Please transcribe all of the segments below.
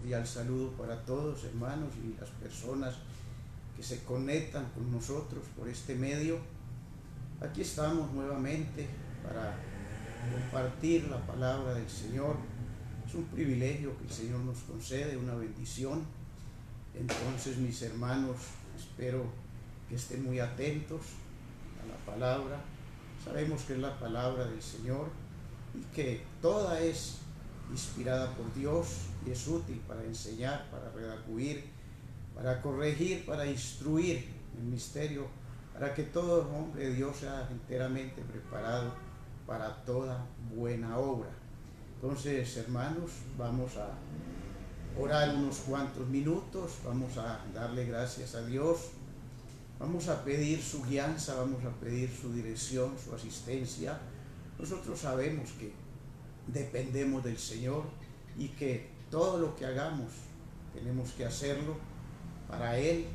cordial saludo para todos, hermanos, y las personas que se conectan con nosotros por este medio. Aquí estamos nuevamente para compartir la palabra del Señor. Es un privilegio que el Señor nos concede, una bendición. Entonces, mis hermanos, espero que estén muy atentos a la palabra. Sabemos que es la palabra del Señor y que toda es inspirada por Dios y es útil para enseñar, para redarguir, para corregir, para instruir el misterio, para que todo hombre de Dios sea enteramente preparado para toda buena obra. Entonces, hermanos, vamos a orar unos cuantos minutos, vamos a darle gracias a Dios, vamos a pedir su guianza, vamos a pedir su dirección, su asistencia. Nosotros sabemos que dependemos del Señor y que todo lo que hagamos tenemos que hacerlo para Él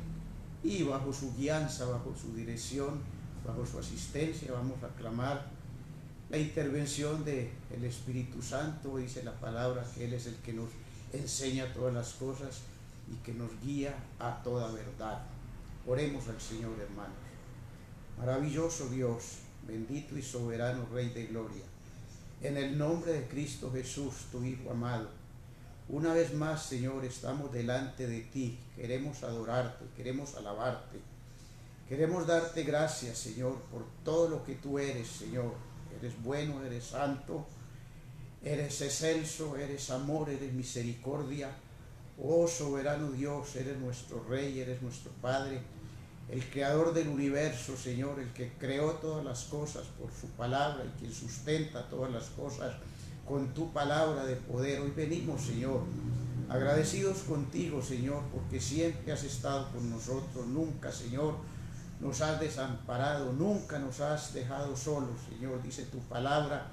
y bajo su guianza, bajo su dirección, bajo su asistencia. Vamos a clamar la intervención del Espíritu Santo. Dice la palabra que Él es el que nos enseña todas las cosas y que nos guía a toda verdad. Oremos al Señor, hermanos. Maravilloso Dios, bendito y soberano Rey de gloria, en el nombre de Cristo Jesús, tu Hijo amado, una vez más, Señor, estamos delante de ti. Queremos adorarte, queremos alabarte, queremos darte gracias, Señor, por todo lo que tú eres, Señor. Eres bueno, eres santo, eres excelso, eres amor, eres misericordia. Oh soberano Dios, eres nuestro Rey, eres nuestro Padre, el creador del universo, Señor, el que creó todas las cosas por su palabra y quien sustenta todas las cosas con tu palabra de poder. Hoy venimos, Señor, agradecidos contigo, Señor, porque siempre has estado con nosotros. Nunca, Señor, nos has desamparado, nunca nos has dejado solos, Señor. Dice tu palabra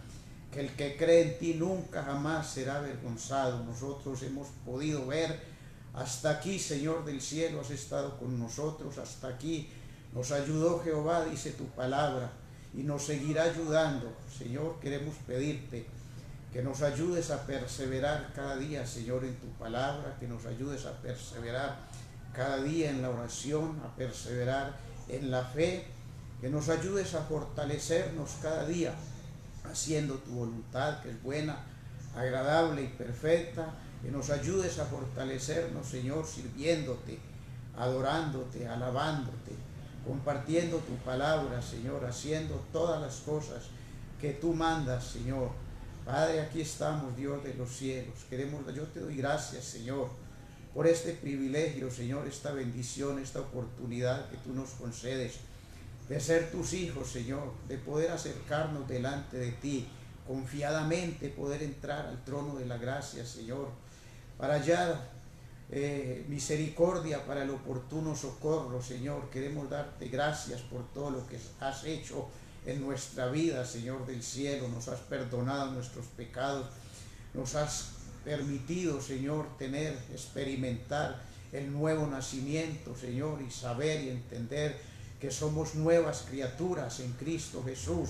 que el que cree en ti nunca jamás será avergonzado. Nosotros hemos podido ver hasta aquí, Señor del cielo, has estado con nosotros, hasta aquí nos ayudó Jehová, dice tu palabra, y nos seguirá ayudando. Señor, queremos pedirte que nos ayudes a perseverar cada día, Señor, en tu palabra, que nos ayudes a perseverar cada día en la oración, a perseverar en la fe, que nos ayudes a fortalecernos cada día haciendo tu voluntad, que es buena, agradable y perfecta. Que nos ayudes a fortalecernos, Señor, sirviéndote, adorándote, alabándote, compartiendo tu palabra, Señor, haciendo todas las cosas que tú mandas, Señor. Padre, aquí estamos, Dios de los cielos. Yo te doy gracias, Señor, por este privilegio, Señor, esta bendición, esta oportunidad que tú nos concedes de ser tus hijos, Señor, de poder acercarnos delante de ti, confiadamente poder entrar al trono de la gracia, Señor, para hallar misericordia para el oportuno socorro, Señor. Queremos darte gracias por todo lo que has hecho en nuestra vida, Señor del cielo. Nos has perdonado nuestros pecados, nos has permitido, Señor, experimentar el nuevo nacimiento, Señor, y saber y entender que somos nuevas criaturas en Cristo Jesús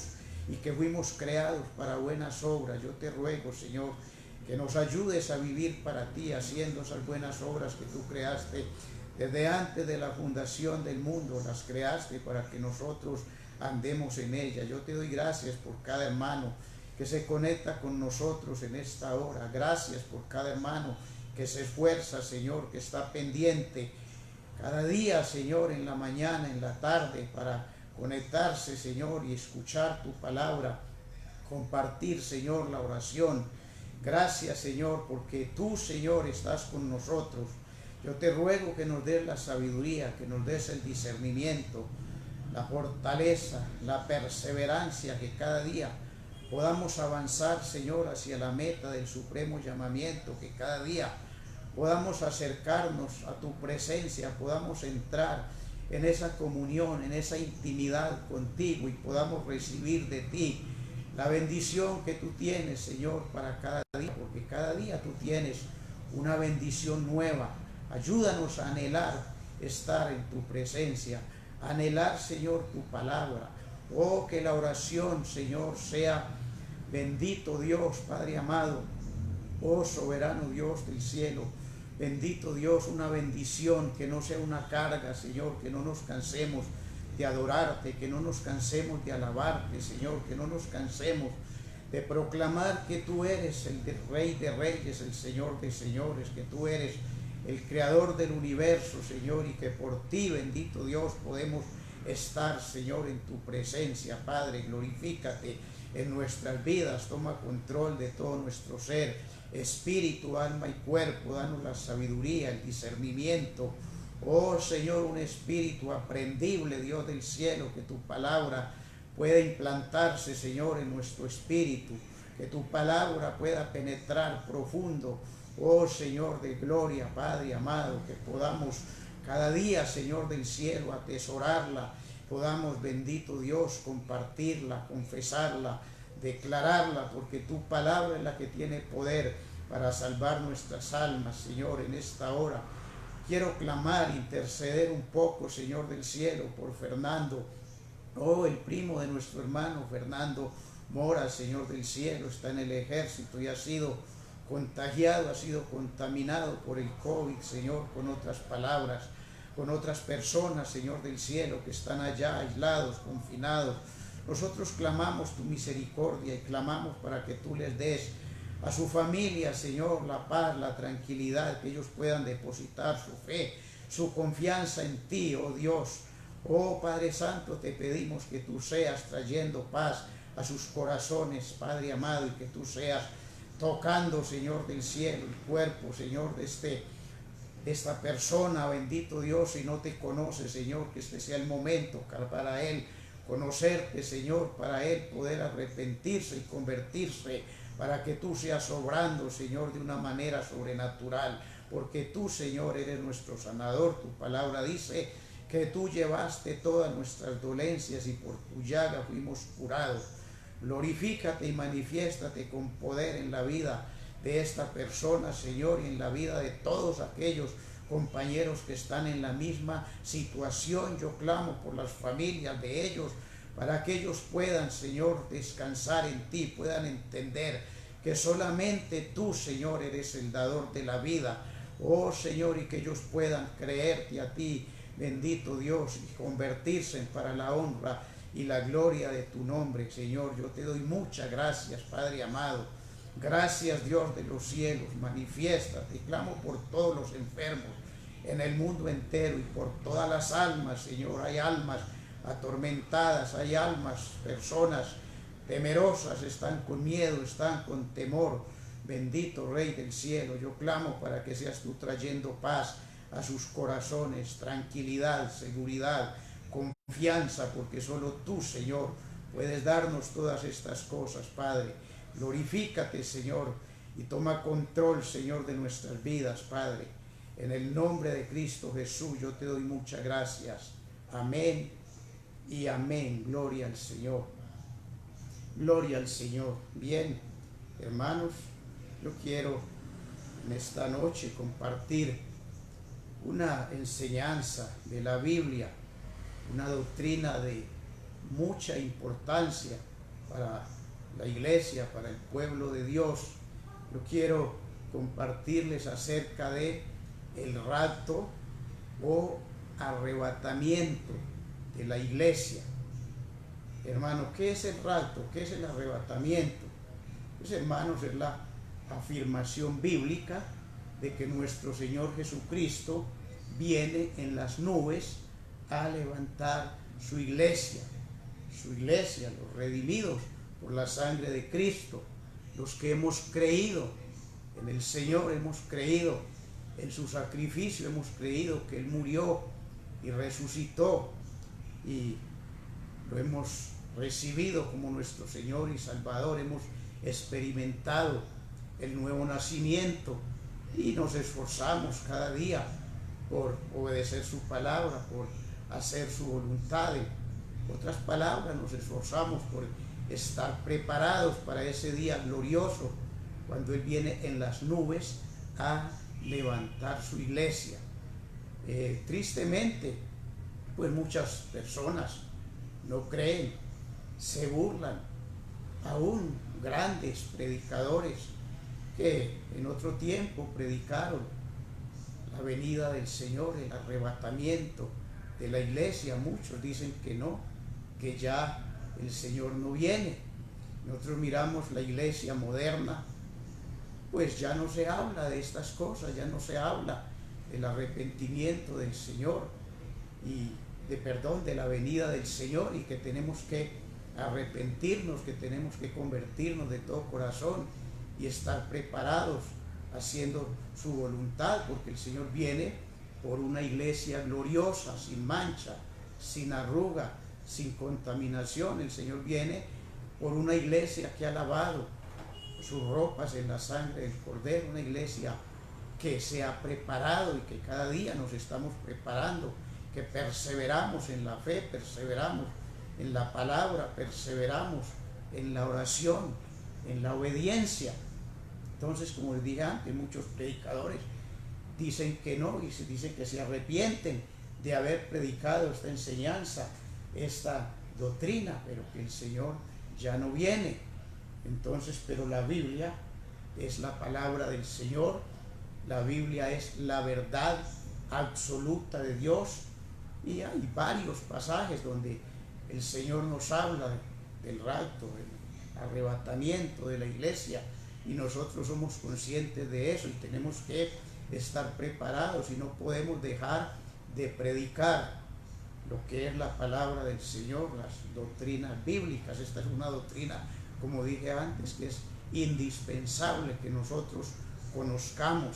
y que fuimos creados para buenas obras. Yo te ruego, Señor, que nos ayudes a vivir para ti, haciendo esas buenas obras que tú creaste desde antes de la fundación del mundo. Las creaste para que nosotros andemos en ellas. Yo te doy gracias por cada hermano que se conecta con nosotros en esta hora. Gracias por cada hermano que se esfuerza, Señor, que está pendiente cada día, Señor, en la mañana, en la tarde, para conectarse, Señor, y escuchar tu palabra, compartir, Señor, la oración. Gracias, Señor, porque tú, Señor, estás con nosotros. Yo te ruego que nos des la sabiduría, que nos des el discernimiento, la fortaleza, la perseverancia, que cada día podamos avanzar, Señor, hacia la meta del supremo llamamiento, que cada día podamos acercarnos a tu presencia, podamos entrar en esa comunión, en esa intimidad contigo y podamos recibir de ti la bendición que tú tienes, Señor, para cada día, porque cada día tú tienes una bendición nueva. Ayúdanos a anhelar estar en tu presencia, anhelar, Señor, tu palabra. Oh, que la oración, Señor, sea bendito Dios, Padre amado, oh soberano Dios del cielo. bendito Dios, una bendición, que no sea una carga, Señor, que no nos cansemos de adorarte, que no nos cansemos de alabarte, Señor, que no nos cansemos de proclamar que tú eres el Rey de Reyes, el Señor de Señores, que tú eres el Creador del universo, Señor, y que por ti, bendito Dios, podemos estar, Señor, en tu presencia. Padre, glorifícate en nuestras vidas, toma control de todo nuestro ser, espíritu, alma y cuerpo, danos la sabiduría, el discernimiento. Oh Señor, un espíritu aprendible, Dios del cielo, que tu palabra pueda implantarse, Señor, en nuestro espíritu, que tu palabra pueda penetrar profundo. Oh Señor de gloria, Padre amado, que podamos cada día, Señor del cielo, atesorarla, podamos, bendito Dios, compartirla, confesarla, declararla, porque tu palabra es la que tiene poder para salvar nuestras almas, Señor, en esta hora. Quiero clamar, interceder un poco, Señor del cielo, por Fernando. Oh, el primo de nuestro hermano Fernando Mora, Señor del cielo, está en el ejército y ha sido contagiado, ha sido contaminado por el COVID, Señor, con otras palabras, con otras personas, Señor del cielo, que están allá aislados, confinados. Nosotros clamamos tu misericordia y clamamos para que tú les des a su familia, Señor, la paz, la tranquilidad, que ellos puedan depositar su fe, su confianza en ti, oh Dios. Oh Padre Santo, te pedimos que tú seas trayendo paz a sus corazones, Padre amado, y que tú seas tocando, Señor del cielo, el cuerpo, Señor, de esta persona, bendito Dios, si no te conoce, Señor, que este sea el momento para él conocerte, Señor, para él poder arrepentirse y convertirse, para que tú seas obrando, Señor, de una manera sobrenatural, porque tú, Señor, eres nuestro sanador. Tu palabra dice que tú llevaste todas nuestras dolencias y por tu llaga fuimos curados. Glorifícate y manifiéstate con poder en la vida de esta persona, Señor, y en la vida de todos aquellos compañeros que están en la misma situación. Yo clamo por las familias de ellos, para que ellos puedan, Señor, descansar en ti, puedan entender que solamente tú, Señor, eres el dador de la vida. Oh, Señor, y que ellos puedan creerte a ti, bendito Dios, y convertirse para la honra y la gloria de tu nombre, Señor. Yo te doy muchas gracias, Padre amado. Gracias, Dios de los cielos. Manifiéstate. Clamo por todos los enfermos en el mundo entero y por todas las almas, Señor. Hay almas atormentadas, hay almas, personas temerosas, están con miedo, están con temor. Bendito Rey del cielo, yo clamo para que seas tú trayendo paz a sus corazones, tranquilidad, seguridad, confianza, porque solo tú, Señor, puedes darnos todas estas cosas, Padre. Glorifícate, Señor, y toma control, Señor, de nuestras vidas, Padre. En el nombre de Cristo Jesús, yo te doy muchas gracias. Amén y amén. Gloria al Señor. Gloria al Señor. Bien, hermanos, yo quiero en esta noche compartir una enseñanza de la Biblia, una doctrina de mucha importancia para la iglesia, para el pueblo de Dios. Yo quiero compartirles acerca de el rapto o arrebatamiento de la iglesia. Hermanos, ¿qué es el rapto? ¿Qué es el arrebatamiento? Pues, hermanos, es la afirmación bíblica de que nuestro Señor Jesucristo viene en las nubes a levantar su iglesia, los redimidos por la sangre de Cristo, los que hemos creído en el Señor, hemos creído en su sacrificio, hemos creído que Él murió y resucitó y lo hemos recibido como nuestro Señor y Salvador, hemos experimentado el nuevo nacimiento y nos esforzamos cada día por obedecer su palabra, por hacer su voluntad. En otras palabras, nos esforzamos por estar preparados para ese día glorioso cuando Él viene en las nubes a levantar su iglesia. Tristemente, pues muchas personas no creen, se burlan, aún grandes predicadores que en otro tiempo predicaron la venida del Señor, el arrebatamiento de la iglesia. Muchos dicen que no, que ya el Señor no viene. Nosotros miramos la iglesia moderna, pues ya no se habla de estas cosas, ya no se habla del arrepentimiento del Señor y de la venida del Señor, y que tenemos que arrepentirnos, que tenemos que convertirnos de todo corazón y estar preparados haciendo su voluntad, porque el Señor viene por una iglesia gloriosa, sin mancha, sin arruga, sin contaminación. El Señor viene por una iglesia que ha lavado sus ropas en la sangre del Cordero, una iglesia que se ha preparado y que cada día nos estamos preparando, que perseveramos en la fe, perseveramos en la palabra, perseveramos en la oración, en la obediencia. Entonces, como les dije antes, muchos predicadores dicen que no, y dicen que se arrepienten de haber predicado esta enseñanza, esta doctrina, pero que el Señor ya no viene. Entonces, pero la Biblia es la palabra del Señor, la Biblia es la verdad absoluta de Dios, y hay varios pasajes donde el Señor nos habla del rapto, del arrebatamiento de la iglesia, y nosotros somos conscientes de eso y tenemos que estar preparados, y no podemos dejar de predicar lo que es la palabra del Señor, las doctrinas bíblicas. Esta es una doctrina, como dije antes, que es indispensable que nosotros conozcamos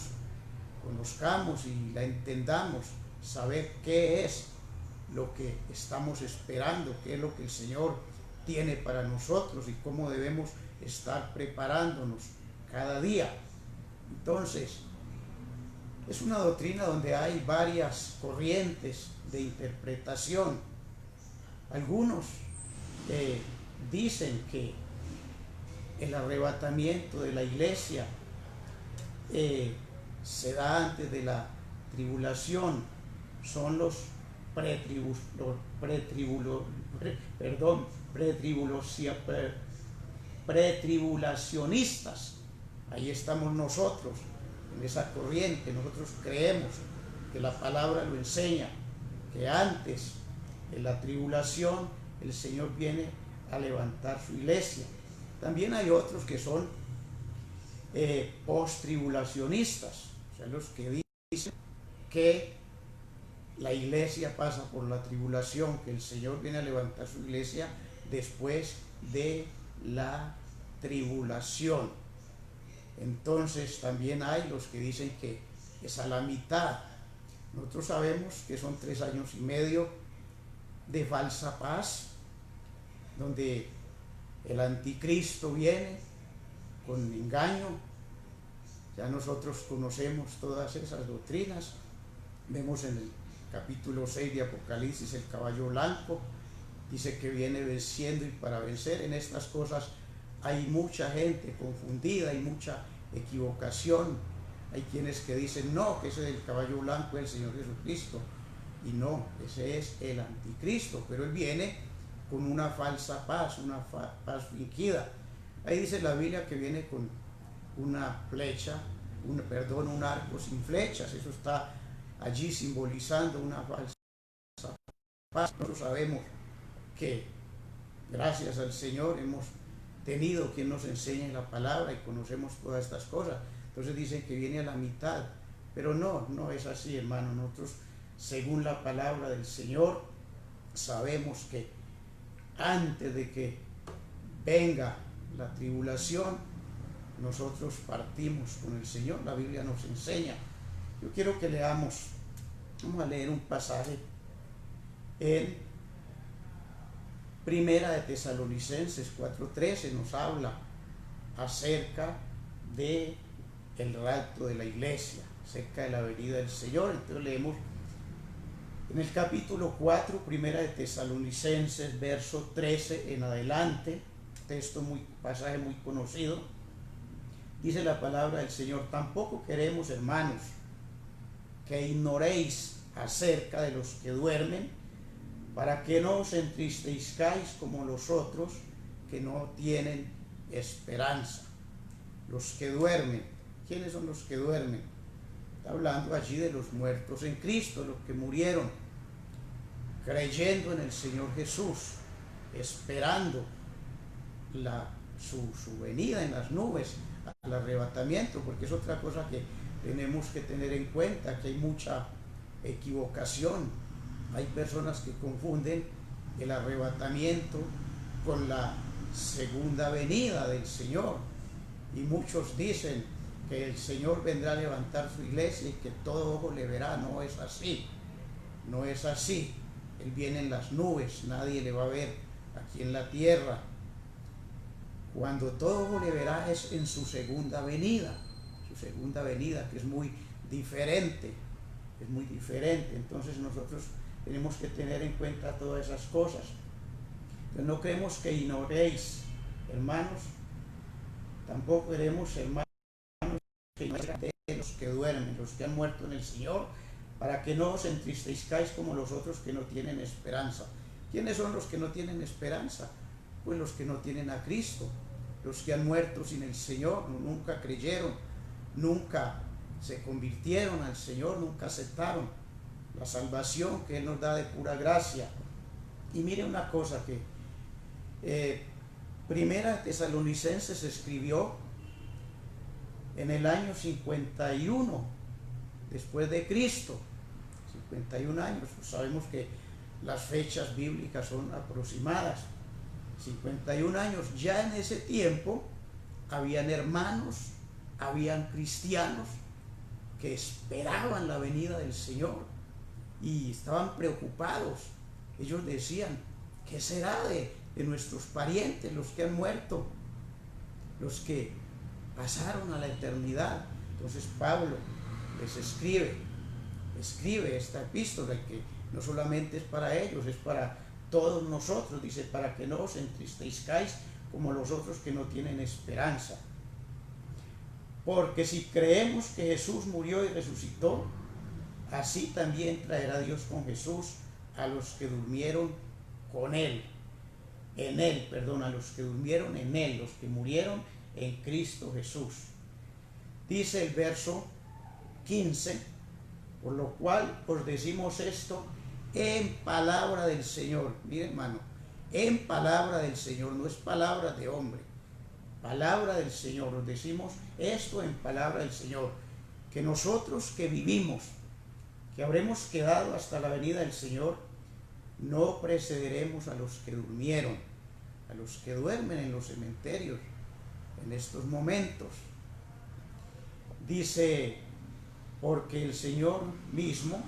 y la entendamos, saber qué es lo que estamos esperando, qué es lo que el Señor tiene para nosotros y cómo debemos estar preparándonos cada día. Entonces, es una doctrina donde hay varias corrientes de interpretación. Algunos dicen que el arrebatamiento de la iglesia se da antes de la tribulación, son los pretribulacionistas. Ahí estamos nosotros, en esa corriente. Nosotros creemos que la palabra lo enseña, que antes de la tribulación el Señor viene a levantar su iglesia. También hay otros que son post-tribulacionistas, o sea, los que dicen que la iglesia pasa por la tribulación, que el Señor viene a levantar su iglesia después de la tribulación. Entonces también hay los que dicen que es a la mitad. Nosotros sabemos que son 3 años y medio de falsa paz, donde el anticristo viene con engaño. Ya nosotros conocemos todas esas doctrinas. Vemos en el capítulo 6 de Apocalipsis el caballo blanco, dice que viene venciendo, y para vencer en estas cosas hay mucha gente confundida, hay mucha equivocación. Hay quienes que dicen no, que ese es el caballo blanco, es el Señor Jesucristo, y no, ese es el anticristo, pero él viene con una falsa paz, una paz fingida. Ahí dice la Biblia que viene con una flecha, un arco sin flechas. Eso está allí simbolizando una falsa paz. Nosotros sabemos que gracias al Señor hemos tenido quien nos enseñe la palabra y conocemos todas estas cosas. Entonces dicen que viene a la mitad, pero no es así, hermano. Nosotros, según la palabra del Señor, sabemos que antes de que venga la tribulación, nosotros partimos con el Señor. La Biblia nos enseña. Yo quiero que leamos, vamos a leer un pasaje en Primera de Tesalonicenses 4:13. Nos habla acerca de el rapto de la iglesia, acerca de la venida del Señor. Entonces leemos en el capítulo 4, Primera de Tesalonicenses, verso 13 en adelante, pasaje muy conocido. Dice la palabra del Señor: tampoco queremos, hermanos, que ignoréis acerca de los que duermen, para que no os entristezcáis como los otros que no tienen esperanza. Los que duermen. ¿Quiénes son los que duermen? Está hablando allí de los muertos en Cristo, los que murieron creyendo en el Señor Jesús, esperando su venida en las nubes, al arrebatamiento, porque es otra cosa que tenemos que tener en cuenta, que hay mucha equivocación. Hay personas que confunden el arrebatamiento con la segunda venida del Señor, y muchos dicen que el Señor vendrá a levantar su iglesia y que todo ojo le verá. No es así, no es así. Él viene en las nubes, nadie le va a ver aquí en la tierra. Cuando todo ojo le verá es en su segunda venida, que es muy diferente, Entonces nosotros tenemos que tener en cuenta todas esas cosas. Entonces no queremos que ignoréis, hermanos, tampoco queremos, hermanos, que ignoréis los que duermen, los que han muerto en el Señor, para que no os entristezcáis como los otros que no tienen esperanza. ¿Quiénes son los que no tienen esperanza? Pues los que no tienen a Cristo, los que han muerto sin el Señor, nunca creyeron, nunca se convirtieron al Señor, nunca aceptaron la salvación que Él nos da de pura gracia. Y mire una cosa que Primera Tesalonicenses se escribió en el año 51 después de Cristo, 51 años. Pues sabemos que las fechas bíblicas son aproximadas. 51 años, ya en ese tiempo habían hermanos, habían cristianos que esperaban la venida del Señor y estaban preocupados. Ellos decían, ¿qué será de nuestros parientes, los que han muerto, los que pasaron a la eternidad? Entonces Pablo les escribe esta epístola, que no solamente es para ellos, es para todos nosotros. Dice, para que no os entristezcáis como los otros que no tienen esperanza. Porque si creemos que Jesús murió y resucitó, así también traerá Dios con Jesús a los que durmieron con Él. A los que durmieron en Él, los que murieron en Cristo Jesús. Dice el verso 15, por lo cual os decimos esto en palabra del Señor. Mire, hermano, en palabra del Señor, no es palabra de hombre, palabra del Señor. Os decimos esto en palabra del Señor, que nosotros que vivimos, que habremos quedado hasta la venida del Señor, no precederemos a los que durmieron, a los que duermen en los cementerios en estos momentos. Dice, porque el Señor mismo,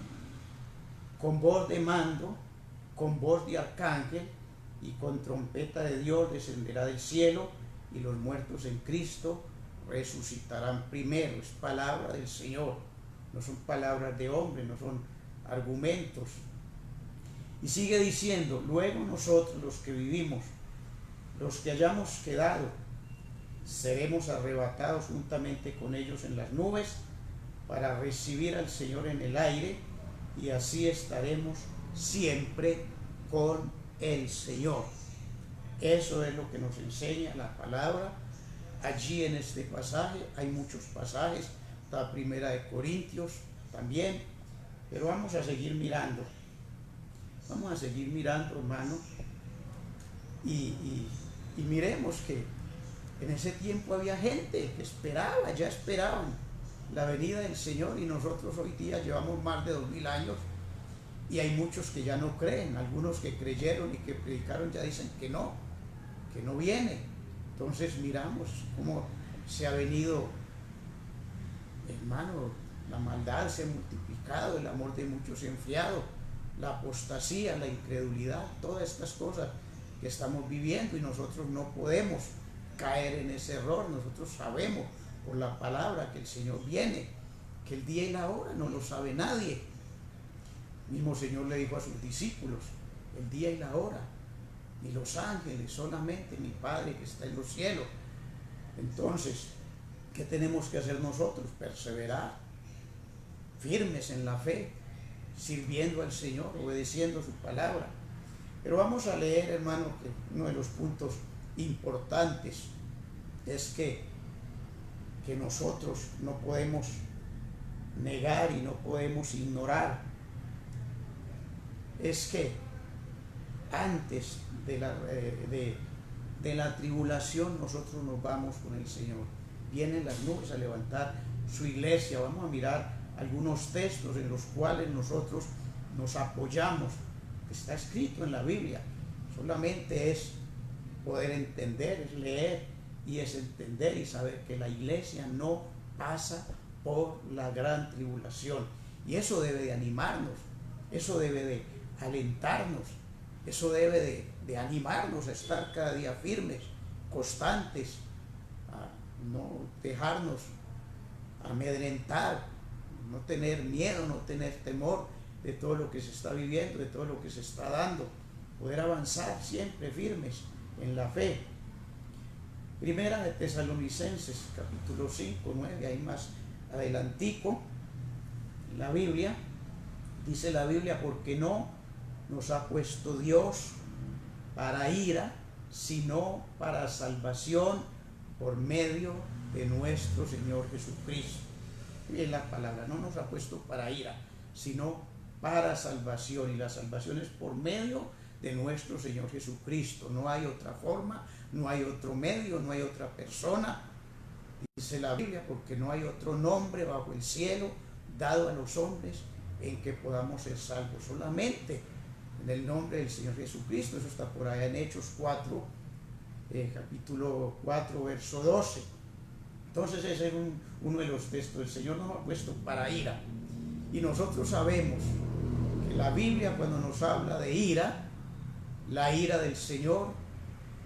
con voz de mando, con voz de arcángel y con trompeta de Dios, descenderá del cielo, y los muertos en Cristo resucitarán primero. Es palabra del Señor, no son palabras de hombre, no son argumentos. Y sigue diciendo, luego nosotros los que vivimos, los que hayamos quedado, seremos arrebatados juntamente con ellos en las nubes para recibir al Señor en el aire, y así estaremos siempre con el Señor. Eso es lo que nos enseña la palabra allí en este pasaje. Hay muchos pasajes, está Primera de Corintios también, pero vamos a seguir mirando, hermano, y miremos que en ese tiempo había gente que ya esperaban la venida del Señor, y nosotros hoy día llevamos más de 2000 años y hay muchos que ya no creen. Algunos que creyeron y que predicaron ya dicen que no viene. Entonces miramos cómo se ha venido, hermano, la maldad se ha multiplicado, el amor de muchos se ha enfriado, la apostasía, la incredulidad, todas estas cosas que estamos viviendo, y nosotros no podemos caer en ese error. Nosotros sabemos por la palabra que el Señor viene, que el día y la hora no lo sabe nadie. El mismo Señor le dijo a sus discípulos, el día y la hora, ni los ángeles, solamente mi Padre que está en los cielos. Entonces, ¿qué tenemos que hacer nosotros? Perseverar, firmes en la fe, sirviendo al Señor, obedeciendo su palabra. Pero vamos a leer, hermano, que uno de los puntos importantes es que nosotros no podemos negar y no podemos ignorar es que antes de la tribulación nosotros nos vamos con el Señor. Vienen las nubes a levantar su iglesia. Vamos a mirar algunos textos en los cuales nosotros nos apoyamos. Está escrito en la Biblia. Solamente es poder entender, es leer y es entender y saber que la iglesia no pasa por la gran tribulación. Y eso debe de animarnos, eso debe de alentarnos, eso debe de animarnos a estar cada día firmes, constantes, a no dejarnos amedrentar, no tener miedo, no tener temor de todo lo que se está viviendo, de todo lo que se está dando, poder avanzar siempre firmes en la fe. Primera de Tesalonicenses, capítulo 5, 9, ahí más adelantico, en la Biblia, dice la Biblia, porque no nos ha puesto Dios para ira, sino para salvación por medio de nuestro Señor Jesucristo. Bien la palabra, no nos ha puesto para ira, sino para salvación, y la salvación es por medio de nuestro Señor Jesucristo. No hay otra forma, no hay otro medio, no hay otra persona, dice la Biblia, porque no hay otro nombre bajo el cielo dado a los hombres en que podamos ser salvos, solamente en el nombre del Señor Jesucristo. Eso está por allá en Hechos 4, capítulo 4, verso 12. Entonces ese es uno de los textos. El Señor nos ha puesto para ira, y nosotros sabemos que la Biblia, cuando nos habla de ira, la ira del Señor,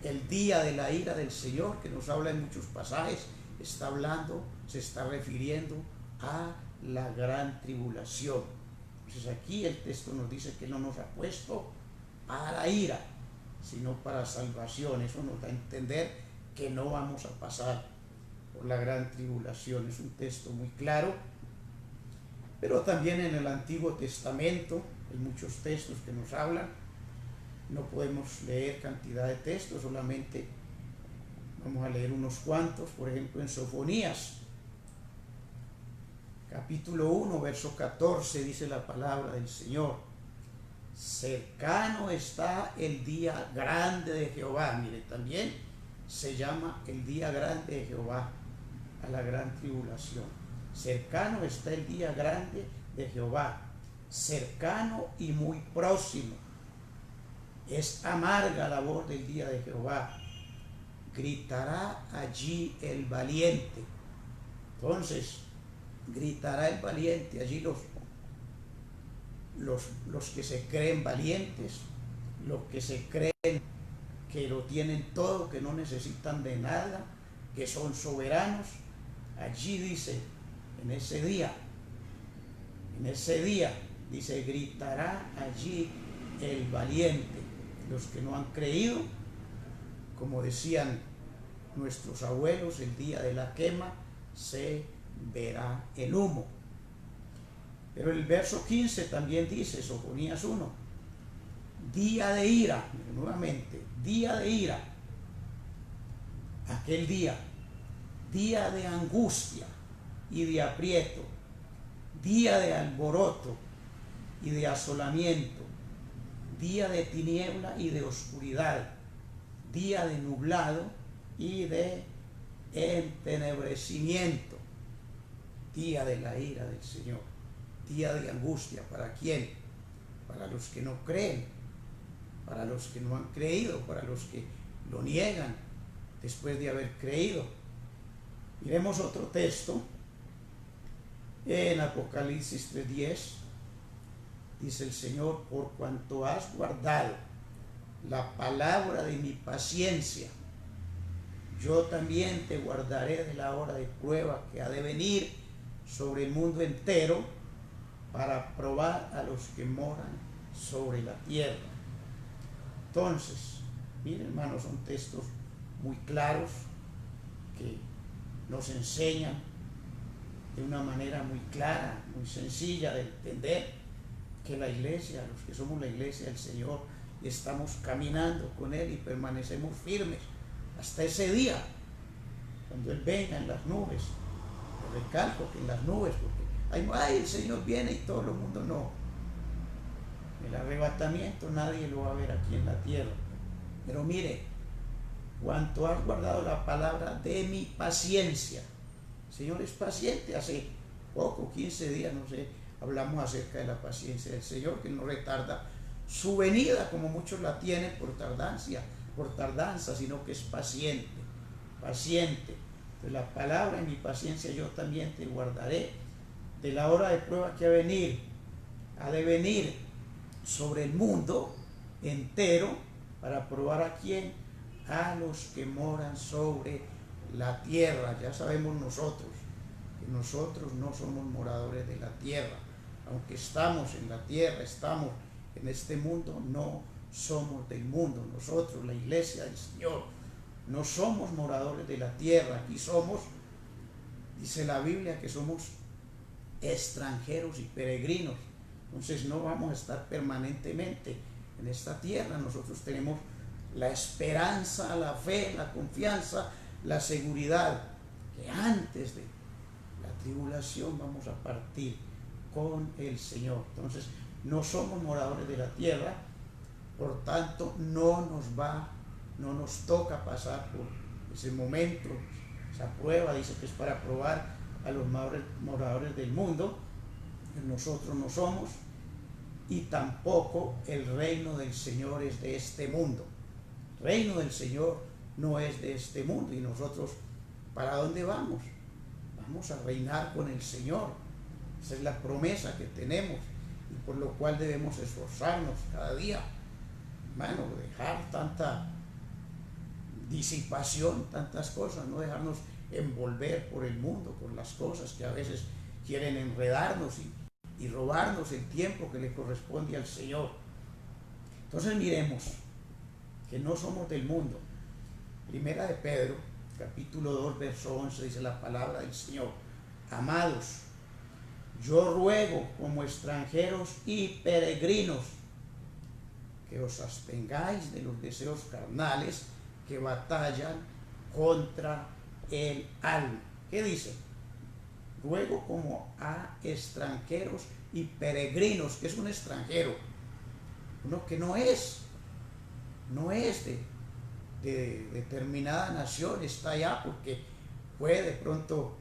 el día de la ira del Señor, que nos habla en muchos pasajes, está hablando, se está refiriendo a la gran tribulación. Entonces aquí el texto nos dice que no nos ha puesto para ira, sino para salvación. Eso nos da a entender que no vamos a pasar por la gran tribulación. Es un texto muy claro, pero también en el Antiguo Testamento hay muchos textos que nos hablan. No podemos leer cantidad de textos, solamente vamos a leer unos cuantos. Por ejemplo, en Sofonías, capítulo 1, verso 14, dice la palabra del Señor: cercano está el día grande de Jehová. Mire, también se llama el día grande de Jehová a la gran tribulación. Cercano está el día grande de Jehová, cercano y muy próximo. Es amarga la voz del día de Jehová, gritará allí el valiente. Entonces, gritará el valiente allí, los que se creen valientes, los que se creen que lo tienen todo, que no necesitan de nada, que son soberanos. Allí dice, en ese día, dice, gritará allí el valiente. Los que no han creído, como decían nuestros abuelos, el día de la quema se verá el humo. Pero el verso 15 también dice, Sofonías 1, día de ira, nuevamente, día de ira, aquel día de angustia y de aprieto, día de alboroto y de asolamiento, día de tiniebla y de oscuridad, día de nublado y de entenebrecimiento, día de la ira del Señor, día de angustia. ¿Para quién? Para los que no creen, para los que no han creído, para los que lo niegan después de haber creído. Miremos otro texto en Apocalipsis 3:10. Dice el Señor: por cuanto has guardado la palabra de mi paciencia, yo también te guardaré de la hora de prueba que ha de venir sobre el mundo entero, para probar a los que moran sobre la tierra. Entonces, miren, hermanos, son textos muy claros que nos enseñan de una manera muy clara, muy sencilla de entender, que la iglesia, los que somos la iglesia del Señor, estamos caminando con Él y permanecemos firmes hasta ese día, cuando Él venga en las nubes. Recalco que en las nubes, porque Ay, el Señor viene y todo el mundo no. El arrebatamiento nadie lo va a ver aquí en la tierra. Pero mire, cuanto has guardado la palabra de mi paciencia. El Señor es paciente. Hace poco, 15 días, no sé, hablamos acerca de la paciencia del Señor, que no retarda su venida, como muchos la tienen por tardanza, sino que es paciente, paciente. De la palabra en mi paciencia yo también te guardaré de la hora de prueba que ha de venir sobre el mundo entero, para probar a quién, a los que moran sobre la tierra. Ya sabemos nosotros que nosotros no somos moradores de la tierra, aunque estamos en la tierra, estamos en este mundo, no somos del mundo. Nosotros, la iglesia del Señor, no somos moradores de la tierra. Aquí somos, dice la Biblia, que somos extranjeros y peregrinos. Entonces no vamos a estar permanentemente en esta tierra. Nosotros tenemos la esperanza, la fe, la confianza, la seguridad que antes de la tribulación vamos a partir con el Señor. Entonces no somos moradores de la tierra, por tanto no nos toca pasar por ese momento, esa prueba. Dice que es para probar a los moradores del mundo. Nosotros no somos, y tampoco el reino del Señor es de este mundo. El reino del Señor no es de este mundo. Y nosotros, ¿para dónde vamos? Vamos a reinar con el Señor. Esa es la promesa que tenemos, y por lo cual debemos esforzarnos cada día, hermano, dejar tanta disipación, tantas cosas, no dejarnos envolver por el mundo, por las cosas que a veces quieren enredarnos y robarnos el tiempo que le corresponde al Señor. Entonces miremos que no somos del mundo. Primera de Pedro, capítulo 2, verso 11, dice la palabra del Señor: amados, yo ruego como extranjeros y peregrinos que os abstengáis de los deseos carnales que batallan contra el alma. ¿Qué dice? Ruego como a extranjeros y peregrinos. ¿Qué es un extranjero? Uno que no es de determinada nación, está allá porque fue de pronto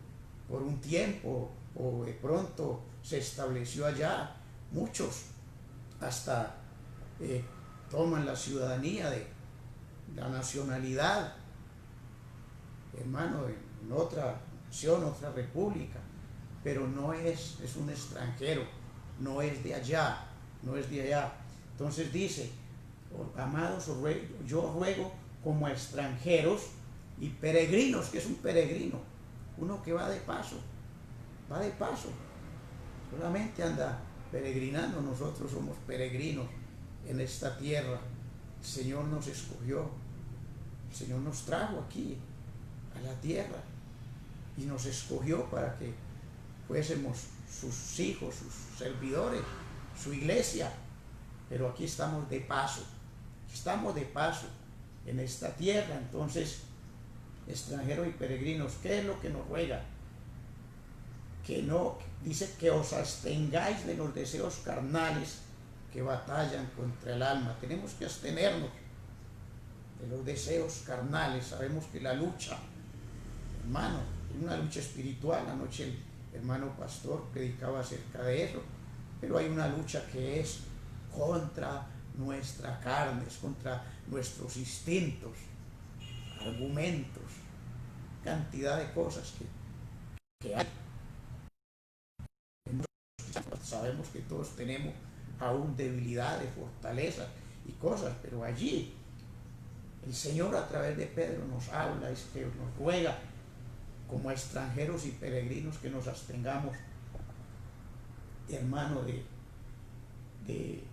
por un tiempo, o de pronto se estableció allá. Muchos hasta toman la ciudadanía de la nacionalidad, hermano, en otra nación, otra república, pero no es un extranjero, no es de allá, no es de allá. Entonces dice: amados, yo ruego como extranjeros y peregrinos. ¿Qué es un peregrino? Uno que va de paso, solamente anda peregrinando. Nosotros somos peregrinos en esta tierra. El Señor nos escogió, el Señor nos trajo aquí a la tierra y nos escogió para que fuésemos sus hijos, sus servidores, su iglesia. Pero aquí estamos de paso en esta tierra. Entonces, extranjeros y peregrinos, ¿qué es lo que nos ruega? Que no, dice que os abstengáis de los deseos carnales que batallan contra el alma. Tenemos que abstenernos de los deseos carnales. Sabemos que la lucha, hermano, es una lucha espiritual. Anoche el hermano pastor predicaba acerca de eso, pero hay una lucha que es contra nuestra carne, es contra nuestros instintos, argumentos, cantidad de cosas que hay. Sabemos que todos tenemos aún debilidades, fortalezas y cosas, pero allí el Señor a través de Pedro nos habla, es que nos ruega como extranjeros y peregrinos que nos abstengamos, hermano, de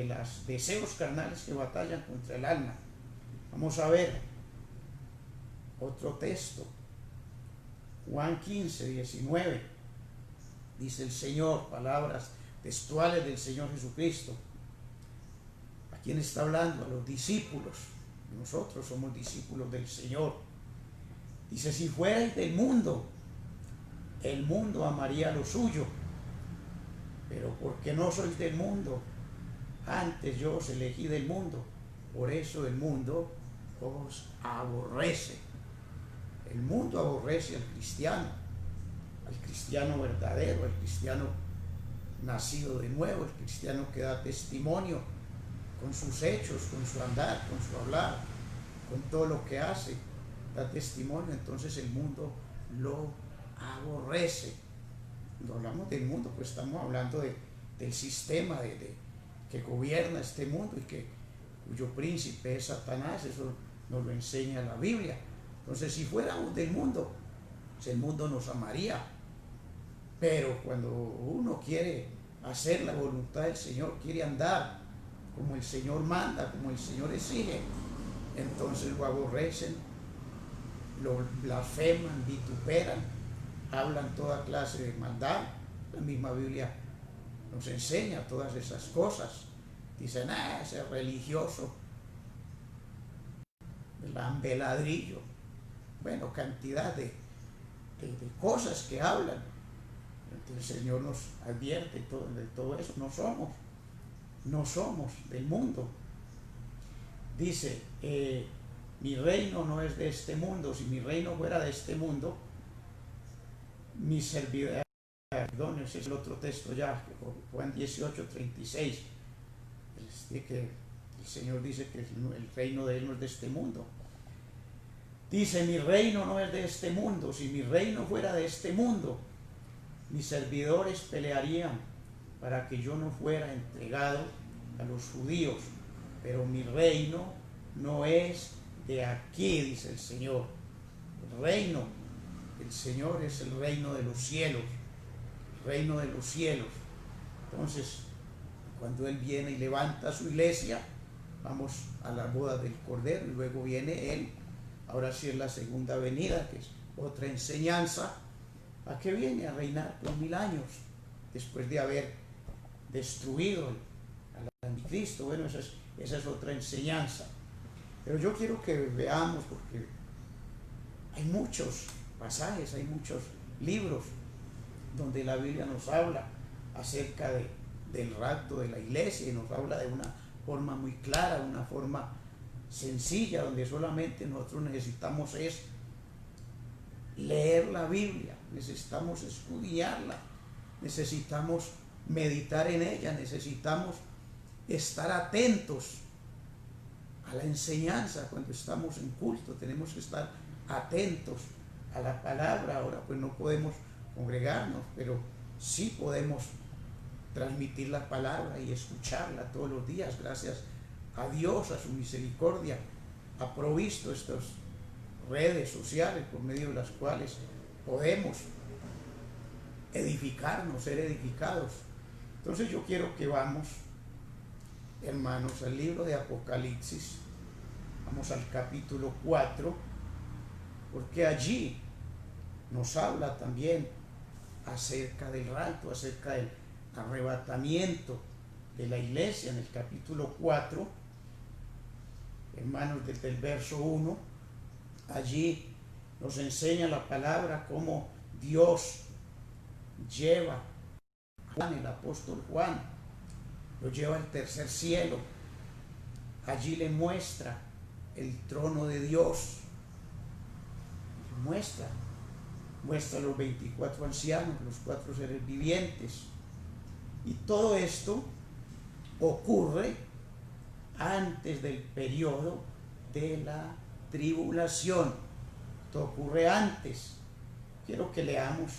los deseos carnales que batallan contra el alma. Vamos a ver otro texto, Juan 15, 19. Dice el Señor, palabras textuales del Señor Jesucristo. ¿A quién está hablando? A los discípulos. Nosotros somos discípulos del Señor. Dice: si fuerais del mundo, el mundo amaría lo suyo, pero porque no sois del mundo, antes yo os elegí del mundo, por eso el mundo os aborrece. El mundo aborrece al cristiano verdadero, al cristiano nacido de nuevo, el cristiano que da testimonio con sus hechos, con su andar, con su hablar, con todo lo que hace, da testimonio. Entonces el mundo lo aborrece. Cuando hablamos del mundo, pues estamos hablando del sistema que gobierna este mundo y cuyo príncipe es Satanás. Eso nos lo enseña la Biblia. Entonces, si fuéramos del mundo, pues el mundo nos amaría. Pero cuando uno quiere hacer la voluntad del Señor, quiere andar como el Señor manda, como el Señor exige, entonces lo aborrecen, lo blasfeman, vituperan, hablan toda clase de maldad. La misma Biblia nos enseña todas esas cosas. Dicen, ese religioso, el lambeladrillo. Bueno, cantidad de cosas que hablan. Entonces el Señor nos advierte de todo eso. No somos del mundo. Dice, mi reino no es de este mundo. Si mi reino fuera de este mundo, mi servidor, perdón, ese es el otro texto ya, Juan 18:36, que el Señor dice que el reino de Él no es de este mundo. Dice, mi reino no es de este mundo. Si mi reino fuera de este mundo, mis servidores pelearían para que yo no fuera entregado a los judíos. Pero mi reino no es de aquí, dice el Señor. El reino del Señor es el reino de los cielos. El reino de los cielos. Entonces, cuando Él viene y levanta su iglesia, vamos a la boda del Cordero y luego viene Él. Ahora sí es la segunda venida, que es otra enseñanza. ¿A qué viene? A reinar por 1000 años, después de haber destruido al anticristo. Bueno, esa es otra enseñanza. Pero yo quiero que veamos, porque hay muchos pasajes, hay muchos libros donde la Biblia nos habla acerca del rapto de la iglesia, y nos habla de una forma muy clara, una forma sencilla, donde solamente nosotros necesitamos es leer la Biblia, necesitamos estudiarla, necesitamos meditar en ella, necesitamos estar atentos a la enseñanza. Cuando estamos en culto tenemos que estar atentos a la palabra. Ahora pues no podemos congregarnos, pero sí podemos transmitir la palabra y escucharla todos los días. Gracias a Dios, a su misericordia, ha provisto estas redes sociales por medio de las cuales podemos edificarnos, ser edificados. Entonces yo quiero que vamos, hermanos, al libro de Apocalipsis. Vamos al capítulo 4, porque allí nos habla también acerca del rapto, acerca del arrebatamiento de la iglesia. En el capítulo 4, hermanos, desde el verso 1, allí nos enseña la palabra cómo Dios lleva a Juan, el apóstol Juan, lo lleva al tercer cielo. Allí le muestra el trono de Dios, muestra los 24 ancianos, los 4 seres vivientes. Y todo esto ocurre antes del periodo de la tribulación. Esto ocurre antes. Quiero que leamos,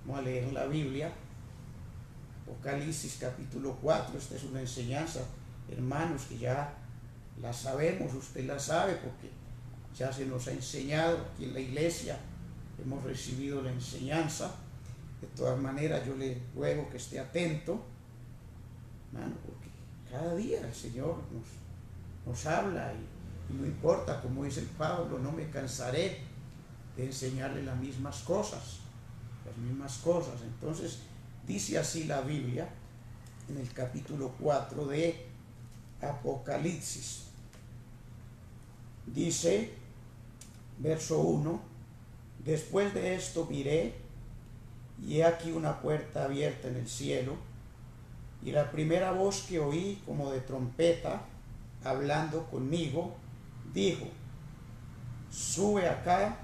vamos a leer la Biblia, Apocalipsis capítulo 4. Esta es una enseñanza, hermanos, que ya la sabemos, usted la sabe porque ya se nos ha enseñado aquí en la iglesia, hemos recibido la enseñanza. De todas maneras, yo le ruego que esté atento, hermano, porque cada día el Señor nos habla, y no importa, como dice el Pablo, no me cansaré de enseñarle las mismas cosas. Entonces, dice así la Biblia en el capítulo 4 de Apocalipsis. Dice, verso 1, después de esto miré, y he aquí una puerta abierta en el cielo, y la primera voz que oí como de trompeta, hablando conmigo, dijo: sube acá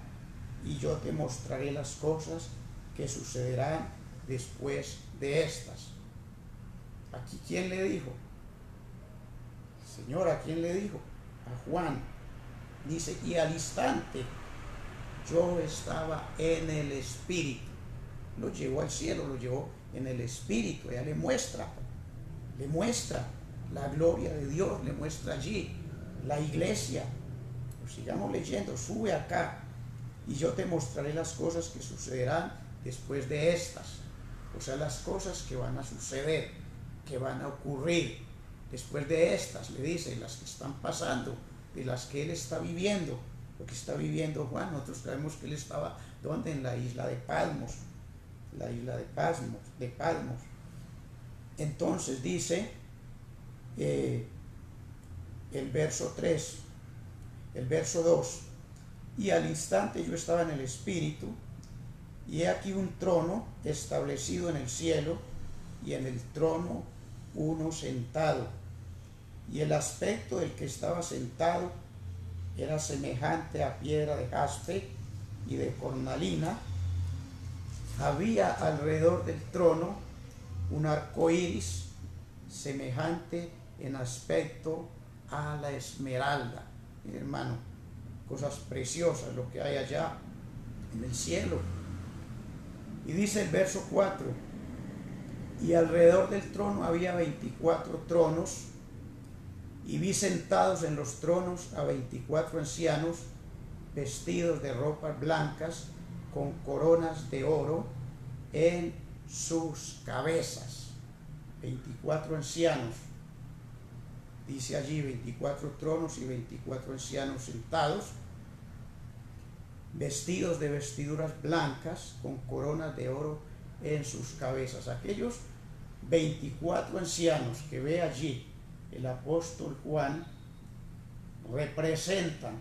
y yo te mostraré las cosas que sucederán después de estas. Aquí, ¿quién le dijo? Señor, ¿a quién le dijo? A Juan. Dice, y al instante yo estaba en el Espíritu. Lo llevó al cielo, lo llevó en el Espíritu. Ella le muestra la gloria de Dios, le muestra allí la iglesia. Pues sigamos leyendo, sube acá y yo te mostraré las cosas que sucederán después de estas. O sea, las cosas que van a suceder, que van a ocurrir después de estas, le dice, las que están pasando, de las que él está viviendo, lo que está viviendo Juan. Nosotros sabemos que él estaba, ¿dónde? En la isla de Patmos, la isla de Patmos. Entonces dice el verso 3, el verso 2, y al instante yo estaba en el Espíritu, y he aquí un trono establecido en el cielo, y en el trono uno sentado, y el aspecto del que estaba sentado era semejante a piedra de jaspe y de cornalina. Había alrededor del trono un arco iris semejante en aspecto a la esmeralda. Mi hermano, cosas preciosas lo que hay allá en el cielo. Y dice el verso 4, y alrededor del trono había 24 tronos, y vi sentados en los tronos a 24 ancianos, vestidos de ropas blancas, con coronas de oro en sus cabezas. 24 ancianos, dice allí, 24 tronos y 24 ancianos sentados, vestidos de vestiduras blancas, con coronas de oro en sus cabezas. Aquellos 24 ancianos que ve allí el apóstol Juan representan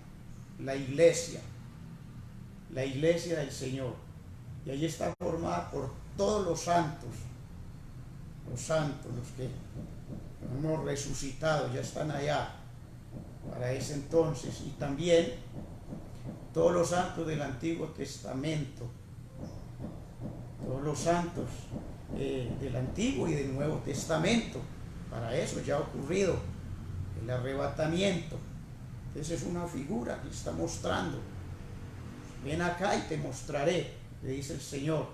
la iglesia del Señor, y allí está formada por todos los santos, los que hemos resucitado, ya están allá para ese entonces, y también todos los santos del Antiguo Testamento, todos los santos del Antiguo y del Nuevo Testamento. Para eso ya ha ocurrido el arrebatamiento. Entonces es una figura que está mostrando. Ven acá y te mostraré, le dice el Señor.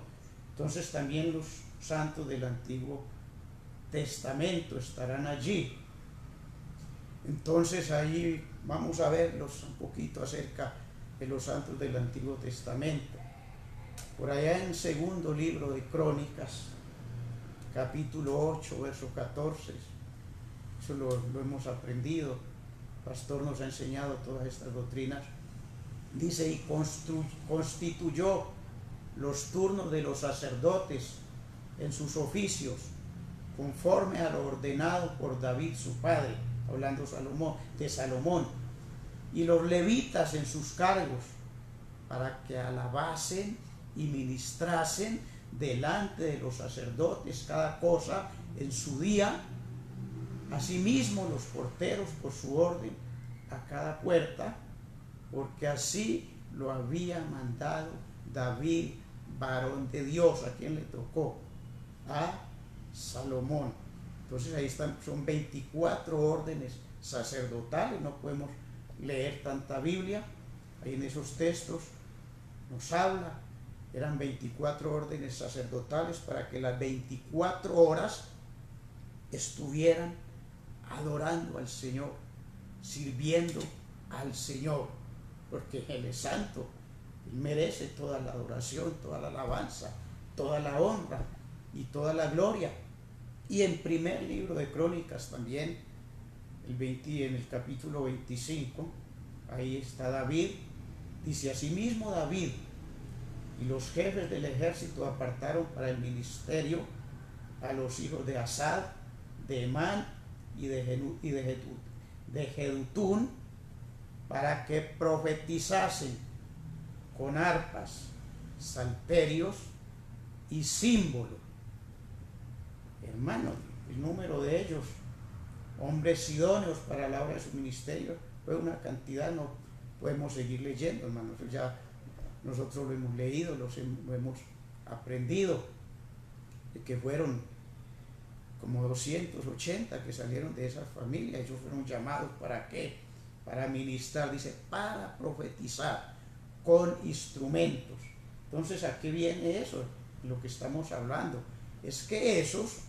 Entonces también los santos del Antiguo Testamento estarán allí. Entonces ahí vamos a verlos un poquito acerca de los santos del Antiguo Testamento. Por allá en segundo libro de Crónicas, capítulo 8, verso 14, eso lo hemos aprendido, el pastor nos ha enseñado todas estas doctrinas. Dice, y constituyó los turnos de los sacerdotes en sus oficios, conforme a lo ordenado por David su padre, hablando de Salomón, y los levitas en sus cargos, para que alabasen y ministrasen delante de los sacerdotes cada cosa en su día. Asimismo los porteros por su orden a cada puerta, porque así lo había mandado David, varón de Dios. ¿A quién le tocó? A Salomón. Entonces ahí están, son 24 órdenes sacerdotales. No podemos leer tanta Biblia. Ahí en esos textos nos habla, eran 24 órdenes sacerdotales para que las 24 horas estuvieran adorando al Señor, sirviendo al Señor, porque Él es santo, Él merece toda la adoración, toda la alabanza, toda la honra y toda la gloria. Y en primer libro de Crónicas también, en el capítulo 25, ahí está David, dice, asimismo David y los jefes del ejército apartaron para el ministerio a los hijos de Asad, de Emán y de Jedutún, para que profetizasen con arpas, salterios y símbolo. Hermanos, el número de ellos, hombres idóneos para la obra de su ministerio, fue una cantidad, no podemos seguir leyendo, hermanos, ya nosotros lo hemos leído, lo hemos aprendido, de que fueron como 280 que salieron de esa familia. Ellos fueron llamados ¿para qué? Para ministrar, dice, para profetizar con instrumentos. Entonces, ¿a qué viene eso? Lo que estamos hablando es que esos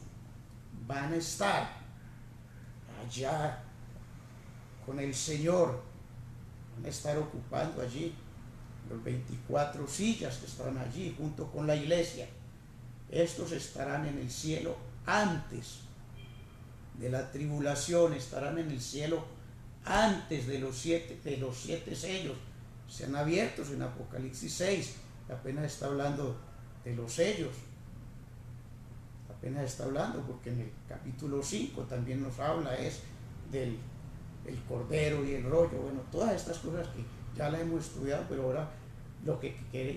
van a estar allá con el Señor, van a estar ocupando allí los 24 sillas que estaban allí junto con la iglesia. Estos estarán en el cielo antes de la tribulación, estarán en el cielo antes de los siete sellos. Sean abiertos en Apocalipsis 6, apenas está hablando de los sellos, apenas está hablando, porque en el capítulo 5 también nos habla del el cordero y el rollo. Bueno, todas estas cosas que ya las hemos estudiado, pero ahora lo que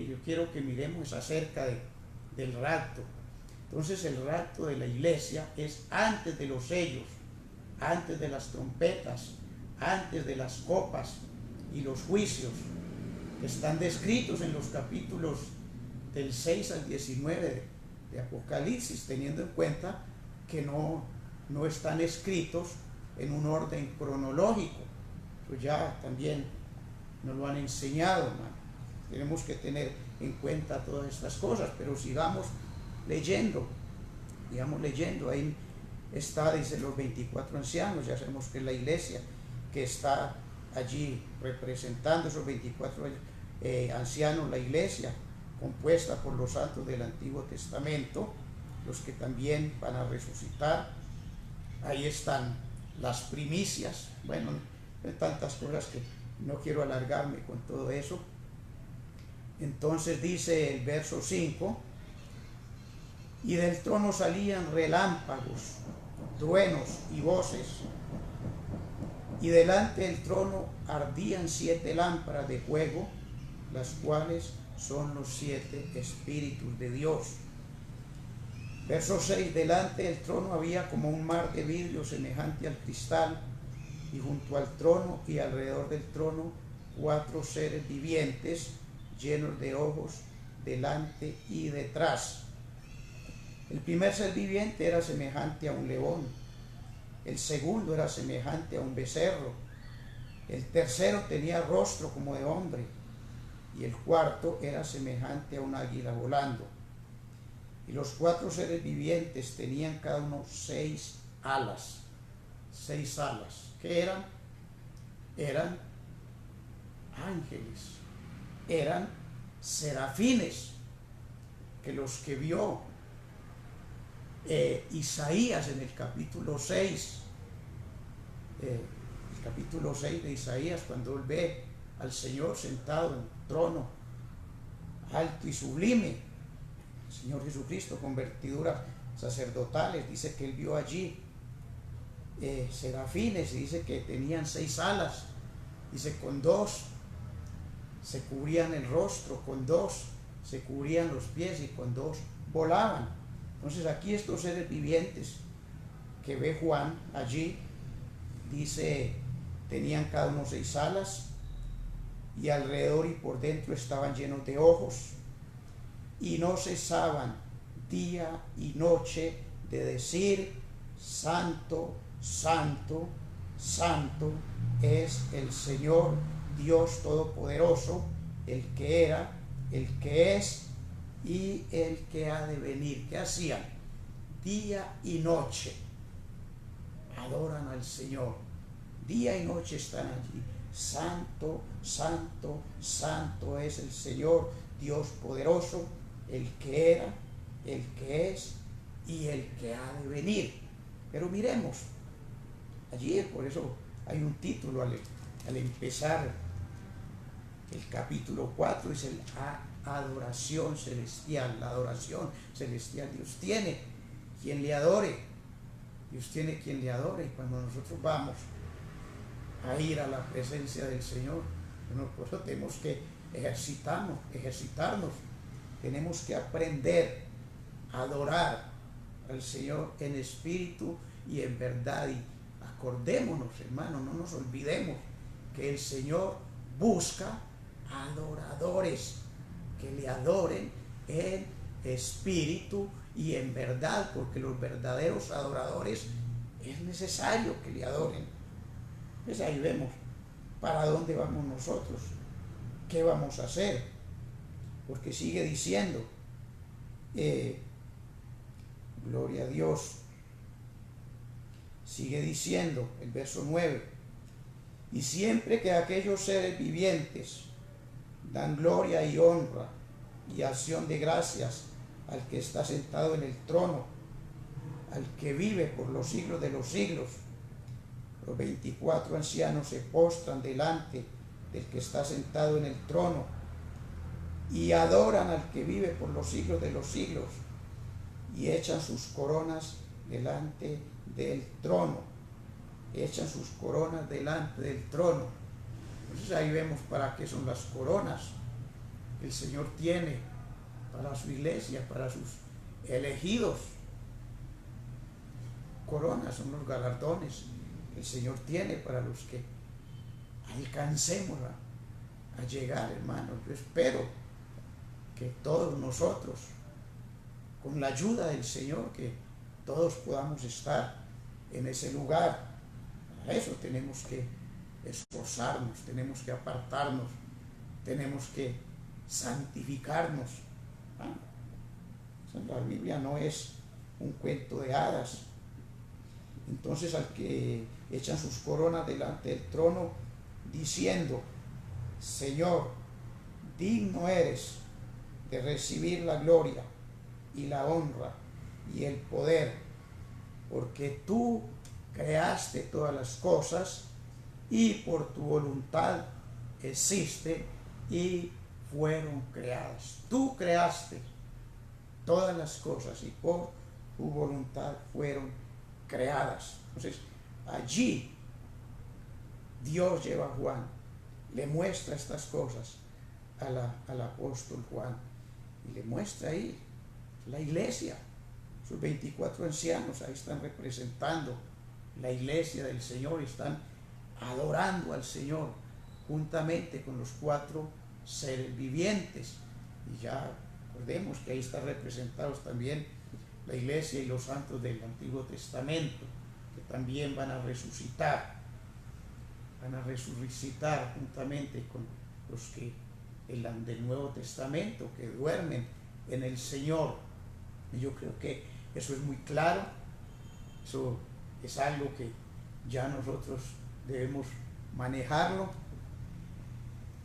yo quiero que miremos es acerca del rapto. Entonces el rapto de la iglesia es antes de los sellos, antes de las trompetas, antes de las copas y los juicios que están descritos en los capítulos del 6 al 19 de Apocalipsis, teniendo en cuenta que no están escritos en un orden cronológico. Pues ya también nos lo han enseñado, hermano. Tenemos que tener en cuenta todas estas cosas, pero sigamos leyendo, ahí está, dice, los 24 ancianos. Ya sabemos que es la iglesia que está allí representando esos 24 ancianos, la iglesia compuesta por los santos del Antiguo Testamento, los que también van a resucitar. Ahí están las primicias. Bueno, hay tantas cosas que no quiero alargarme con todo eso. Entonces dice el verso 5, y del trono salían relámpagos, truenos y voces, y delante del trono ardían 7 lámparas de fuego, las cuales son los 7 espíritus de Dios. Verso 6, delante del trono había como un mar de vidrio semejante al cristal, y junto al trono y alrededor del trono 4 seres vivientes llenos de ojos delante y detrás. El primer ser viviente era semejante a un león, el segundo era semejante a un becerro, el tercero tenía rostro como de hombre, y el cuarto era semejante a un águila volando. Y los 4 seres vivientes tenían cada uno 6 alas. 6 alas. ¿Qué eran? Eran ángeles, eran serafines, que los que vio Isaías en el capítulo 6, el capítulo 6 de Isaías, cuando él ve al Señor sentado en un trono alto y sublime, el Señor Jesucristo con vestiduras sacerdotales, dice que él vio allí serafines, y dice que tenían 6 alas, dice con 2 se cubrían el rostro, con 2 se cubrían los pies y con 2 volaban. Entonces aquí estos seres vivientes que ve Juan allí, dice, tenían cada uno 6 alas, y alrededor y por dentro estaban llenos de ojos, y no cesaban día y noche de decir: Santo, Santo, Santo es el Señor Dios Todopoderoso, el que era, el que es y el que ha de venir. ¿Qué hacían? Día y noche adoran al Señor, día y noche están allí. Santo, Santo, Santo es el Señor Dios poderoso, el que era, el que es y el que ha de venir. Pero miremos, allí por eso hay un título al empezar el capítulo 4, dice adoración celestial. La adoración celestial, Dios tiene quien le adore, Dios tiene quien le adore. Y cuando nosotros vamos a ir a la presencia del Señor, bueno, por eso tenemos que ejercitarnos, tenemos que aprender adorar al Señor en espíritu y en verdad. Y acordémonos, hermanos, no nos olvidemos que el Señor busca adoradores que le adoren en espíritu y en verdad, porque los verdaderos adoradores es necesario que le adoren. Pues ahí vemos para dónde vamos nosotros, qué vamos a hacer, porque sigue diciendo, gloria a Dios, sigue diciendo el verso 9, y siempre que aquellos seres vivientes dan gloria y honra y acción de gracias al que está sentado en el trono, al que vive por los siglos de los siglos, los 24 ancianos se postran delante del que está sentado en el trono y adoran al que vive por los siglos de los siglos y echan sus coronas delante del trono. Echan sus coronas delante del trono. Entonces ahí vemos para qué son las coronas que el Señor tiene para su iglesia, para sus elegidos. Coronas son los galardones que el Señor tiene para los que alcancemos a llegar, hermanos. Yo espero que todos nosotros, con la ayuda del Señor, que todos podamos estar en ese lugar. Para eso tenemos que esforzarnos, tenemos que apartarnos, tenemos que santificarnos. La Biblia no es un cuento de hadas. Entonces, al que echan sus coronas delante del trono, diciendo: Señor, digno eres de recibir la gloria y la honra y el poder, porque tú creaste todas las cosas y por tu voluntad existen y fueron creadas. Tú creaste todas las cosas y por tu voluntad fueron creadas. Entonces, allí Dios lleva a Juan, le muestra estas cosas al apóstol Juan y le muestra ahí la iglesia. Sus 24 ancianos ahí están representando la iglesia del Señor, están adorando al Señor juntamente con los 4 seres vivientes. Y ya recordemos que ahí están representados también la iglesia y los santos del Antiguo Testamento, que también van a resucitar juntamente con los que del Nuevo Testamento, que duermen en el Señor. Y yo creo que eso es muy claro, eso es algo que ya nosotros debemos manejarlo.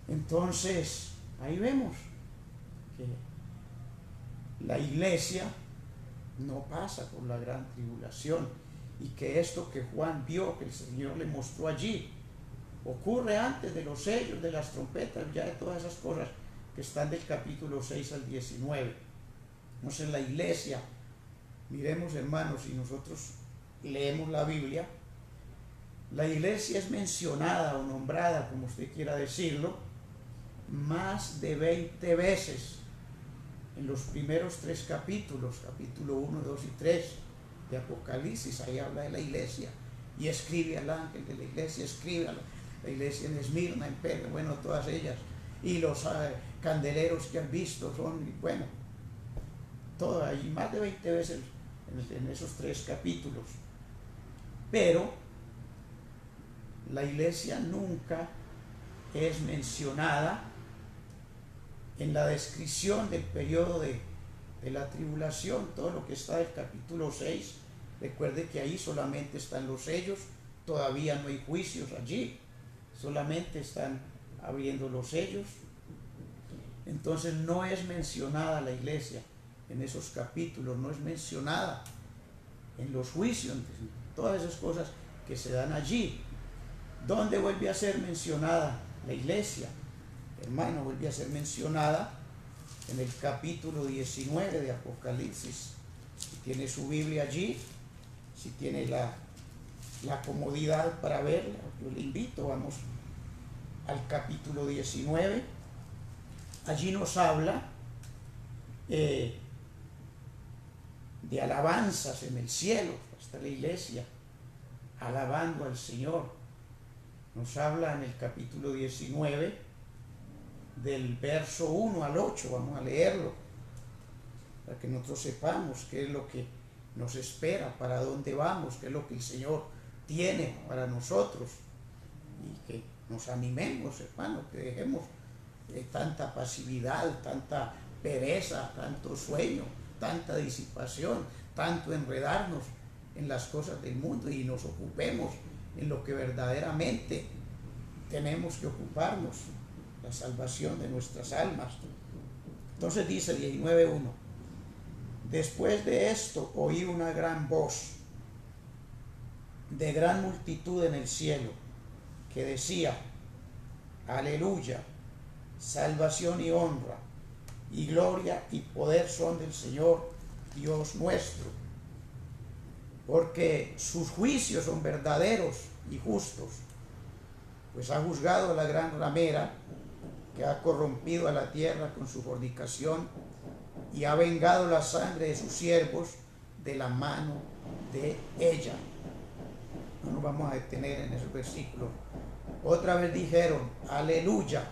Entonces, ahí vemos que la iglesia no pasa por la gran tribulación y que esto que Juan vio, que el Señor le mostró allí, ocurre antes de los sellos, de las trompetas, ya de todas esas cosas que están del capítulo 6 al 19. Entonces, la iglesia, miremos, hermanos, si nosotros leemos la Biblia, la iglesia es mencionada o nombrada, como usted quiera decirlo, más de 20 veces en los primeros 3 capítulos, capítulo 1, 2 y 3 de Apocalipsis. Ahí habla de la iglesia y escribe al ángel de la iglesia, escribe a la iglesia en Esmirna, en Pérgamo, bueno, todas ellas, y los candeleros que han visto son, bueno, todo ahí, más de 20 veces en esos 3 capítulos. Pero la iglesia nunca es mencionada en la descripción del periodo de la tribulación. Todo lo que está del capítulo 6, recuerde que ahí solamente están los sellos, todavía no hay juicios allí, solamente están abriendo los sellos. Entonces no es mencionada la iglesia en esos capítulos, no es mencionada en los juicios, todas esas cosas que se dan allí. ¿Dónde vuelve a ser mencionada la iglesia? Hermano, vuelve a ser mencionada en el capítulo 19 de Apocalipsis. Si tiene su Biblia allí, si tiene la comodidad para verla, yo le invito, vamos al capítulo 19. Allí nos habla de alabanzas en el cielo. Está la iglesia alabando al Señor. Nos habla en el capítulo 19, del verso 1 al 8. Vamos a leerlo para que nosotros sepamos qué es lo que nos espera, para dónde vamos, qué es lo que el Señor tiene para nosotros, y que nos animemos, hermano, que dejemos tanta pasividad, tanta pereza, tanto sueño, tanta disipación, tanto enredarnos en las cosas del mundo, y nos ocupemos en lo que verdaderamente tenemos que ocuparnos, la salvación de nuestras almas. Entonces dice 19:1: después de esto oí una gran voz de gran multitud en el cielo, que decía: aleluya, salvación y honra y gloria y poder son del Señor Dios nuestro, porque sus juicios son verdaderos y justos, pues ha juzgado a la gran ramera, que ha corrompido a la tierra con su fornicación, y ha vengado la sangre de sus siervos de la mano de ella. No nos vamos a detener en ese versículo. Otra vez dijeron: aleluya,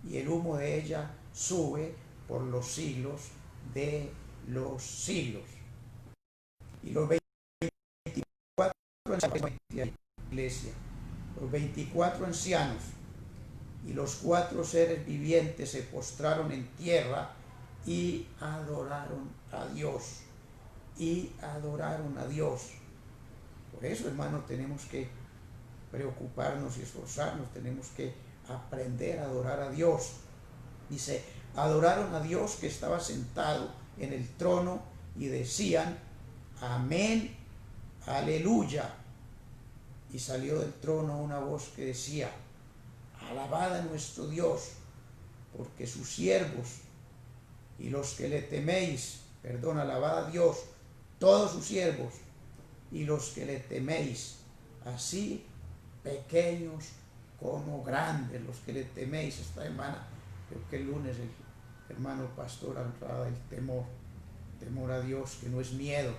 y el humo de ella sube por los siglos de los siglos. Y los 24 ancianos de la iglesia, los 24 ancianos y los 4 seres vivientes se postraron en tierra y adoraron a Dios. Y adoraron a Dios. Por eso, hermanos, tenemos que preocuparnos y esforzarnos, tenemos que aprender a adorar a Dios. Dice: adoraron a Dios que estaba sentado en el trono y decían: amén, aleluya. Y salió del trono una voz que decía: alabad a nuestro Dios, porque sus siervos y los que le teméis, alabad a Dios, todos sus siervos y los que le teméis, así pequeños como grandes, los que le teméis. Esta semana, creo que el lunes, el hermano pastor hablaba del temor a Dios, que no es miedo,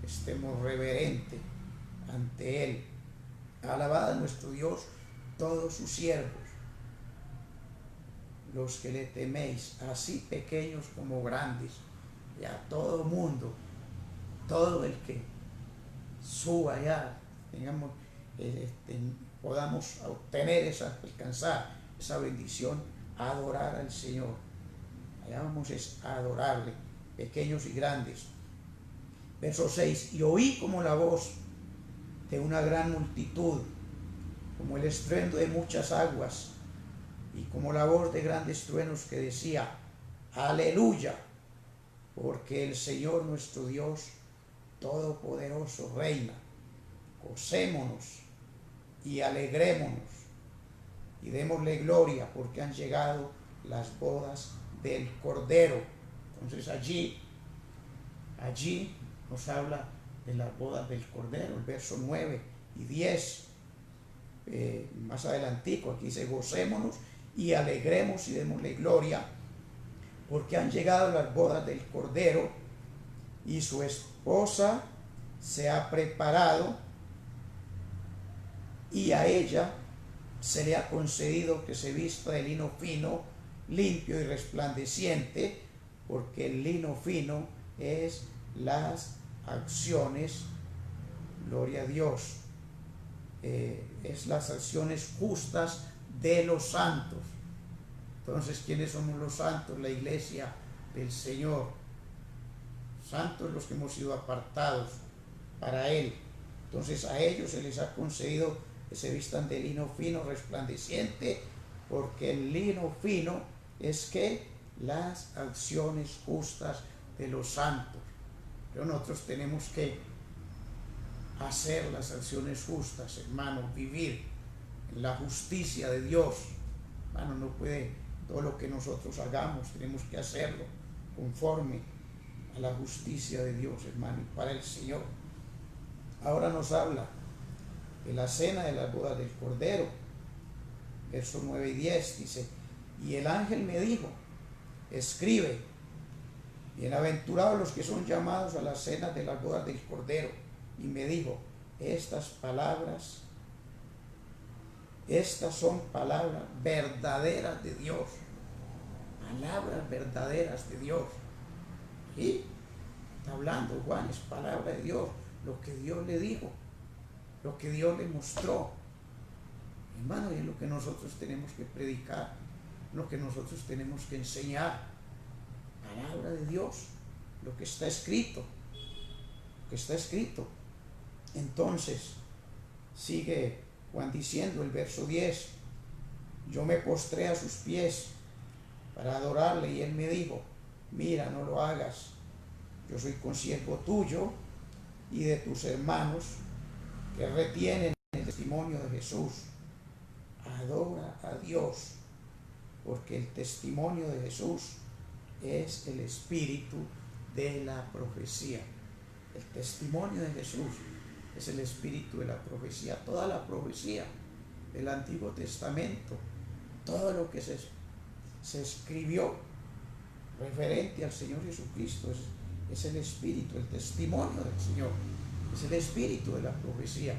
es temor reverente ante Él. Alabad a nuestro Dios todos sus siervos, los que le teméis, así pequeños como grandes. Y a todo mundo, todo el que suba allá, podamos obtener alcanzar esa bendición, a adorar al Señor. Allá vamos a adorarle, pequeños y grandes. Verso 6: y oí como la voz de una gran multitud, como el estruendo de muchas aguas, y como la voz de grandes truenos, que decía: aleluya, porque el Señor nuestro Dios Todopoderoso reina. Gocémonos y alegrémonos y démosle gloria, porque han llegado las bodas del Cordero. Entonces allí nos habla de las bodas del Cordero, el verso 9 y 10. Más adelantico, aquí dice: gocémonos y alegremos y démosle gloria, porque han llegado las bodas del Cordero, y su esposa se ha preparado, y a ella se le ha concedido que se vista de lino fino, limpio y resplandeciente, porque el lino fino es las acciones, gloria a Dios, es las acciones justas de los santos. Entonces, ¿quiénes somos los santos? La iglesia del Señor. Santos los que hemos sido apartados para Él. Entonces a ellos se les ha concedido que se vistan de lino fino, resplandeciente, porque el lino fino es que las acciones justas de los santos. Pero nosotros tenemos que hacer las acciones justas, hermano, vivir en la justicia de Dios. Hermano, no puede todo lo que nosotros hagamos, tenemos que hacerlo conforme a la justicia de Dios, hermano, y para el Señor. Ahora nos habla de la cena de las bodas del Cordero, versos 9 y 10, dice: y el ángel me dijo: escribe, bienaventurados los que son llamados a las cenas de las bodas del Cordero. Y me dijo, estas son palabras verdaderas de Dios. Palabras verdaderas de Dios. ¿Sí? Está hablando Juan, es palabra de Dios. Lo que Dios le dijo, lo que Dios le mostró. Hermano, y es lo que nosotros tenemos que predicar, lo que nosotros tenemos que enseñar. Palabra de Dios, lo que está escrito, lo que está escrito. Entonces, sigue Juan diciendo el verso 10, yo me postré a sus pies para adorarle y él me dijo, mira, no lo hagas, yo soy consiervo tuyo y de tus hermanos que retienen el testimonio de Jesús. Adora a Dios, porque el testimonio de Jesús es el espíritu de la profecía. El testimonio de Jesús es el espíritu de la profecía. Toda la profecía del Antiguo Testamento, todo lo que se escribió referente al Señor Jesucristo es el espíritu, el testimonio del Señor, es el espíritu de la profecía.